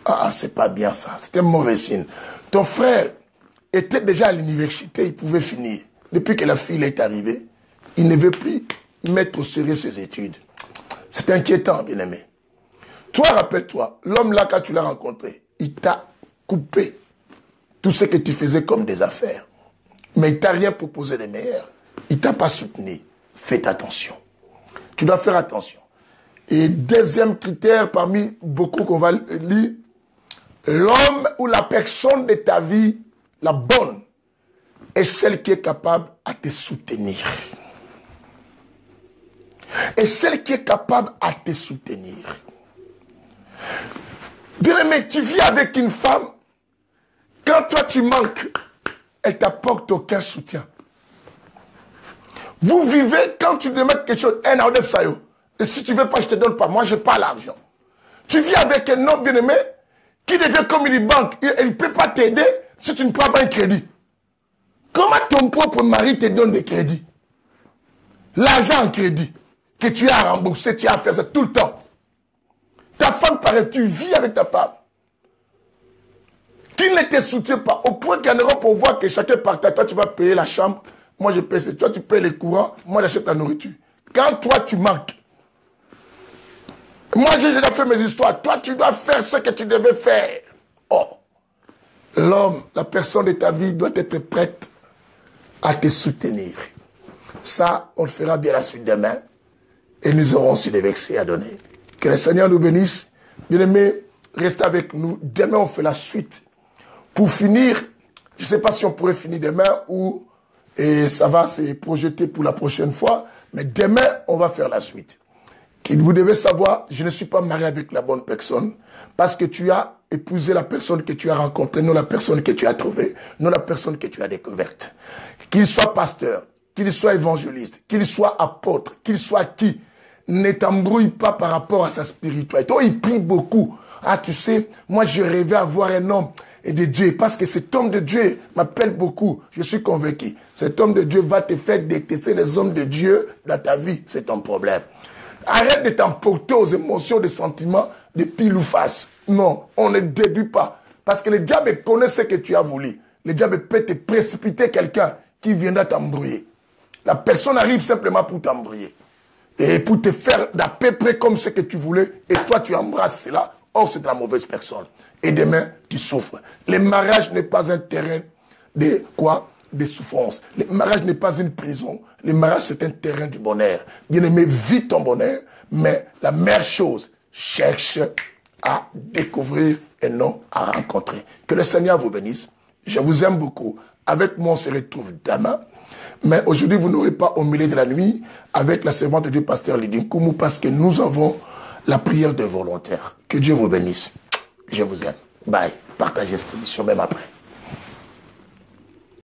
Ah, c'est pas bien ça, c'est un mauvais signe. Ton frère était déjà à l'université, il pouvait finir. Depuis que la fille est arrivée, il ne veut plus mettre au sérieux ses études. C'est inquiétant, bien-aimé. Toi, rappelle-toi, l'homme là, quand tu l'as rencontré, il t'a coupé tout ce que tu faisais comme des affaires. Mais il t'a rien proposé de meilleur. Il t'a pas soutenu. Fais attention. Tu dois faire attention. Et deuxième critère parmi beaucoup qu'on va lire, l'homme ou la personne de ta vie, la bonne, est celle qui est capable à te soutenir. Et celle qui est capable à te soutenir. Bien-aimé, tu vis avec une femme, quand toi tu manques, elle t'apporte aucun soutien. Vous vivez, quand tu demandes quelque chose, et si tu ne veux pas, je ne te donne pas. Moi, je n'ai pas l'argent. Tu vis avec un homme bien-aimé qui devient comme une banque. Il ne peut pas t'aider si tu ne prends pas un crédit. Comment ton propre mari te donne des crédits? L'argent en crédit que tu as à rembourser, tu as à faire ça tout le temps. Ta femme, pareil, tu vis avec ta femme. Qui ne te soutient pas, au point qu'en Europe, on voit que chacun partage. Toi, tu vas payer la chambre, moi, je paye. Toi, tu payes les courants, moi, j'achète la nourriture. Quand toi, tu manques, moi, j'ai déjà fait mes histoires. Toi, tu dois faire ce que tu devais faire. Oh, l'homme, la personne de ta vie doit être prête à te soutenir. Ça, on le fera bien la suite demain. Et nous aurons aussi des versets à donner. Que le Seigneur nous bénisse. Bien-aimés, restez avec nous. Demain, on fait la suite. Pour finir, je ne sais pas si on pourrait finir demain ou et ça va se projeter pour la prochaine fois. Mais demain, on va faire la suite. Vous devez savoir, je ne suis pas marié avec la bonne personne parce que tu as épousé la personne que tu as rencontrée, non la personne que tu as trouvée, non la personne que tu as découverte. Qu'il soit pasteur, qu'il soit évangéliste, qu'il soit apôtre, qu'il soit qui, ne t'embrouille pas par rapport à sa spiritualité. Oh, il prie beaucoup. Ah, tu sais, moi je rêvais avoir un homme et de Dieu parce que cet homme de Dieu m'appelle beaucoup. Je suis convaincu. Cet homme de Dieu va te faire détester les hommes de Dieu dans ta vie. C'est ton problème. Arrête de t'emporter aux émotions, des sentiments de pile ou face. Non, on ne déduit pas. Parce que le diable connaît ce que tu as voulu. Le diable peut te précipiter quelqu'un qui viendra t'embrouiller. La personne arrive simplement pour t'embrouiller. Et pour te faire d'à peu près comme ce que tu voulais. Et toi, tu embrasses cela. Or, c'est de la mauvaise personne. Et demain, tu souffres. Le mariage n'est pas un terrain de quoi? De souffrance. Le mariage n'est pas une prison. Le mariage, c'est un terrain du bonheur. Bien-aimé, vis ton bonheur. Mais la meilleure chose, cherche à découvrir et non à rencontrer. Que le Seigneur vous bénisse. Je vous aime beaucoup. Avec moi, on se retrouve demain. Mais aujourd'hui, vous n'aurez pas au milieu de la nuit avec la servante de Dieu, pasteur Lydie Koumou, parce que nous avons la prière de volontaires. Que Dieu vous bénisse. Je vous aime. Bye. Partagez cette émission même après.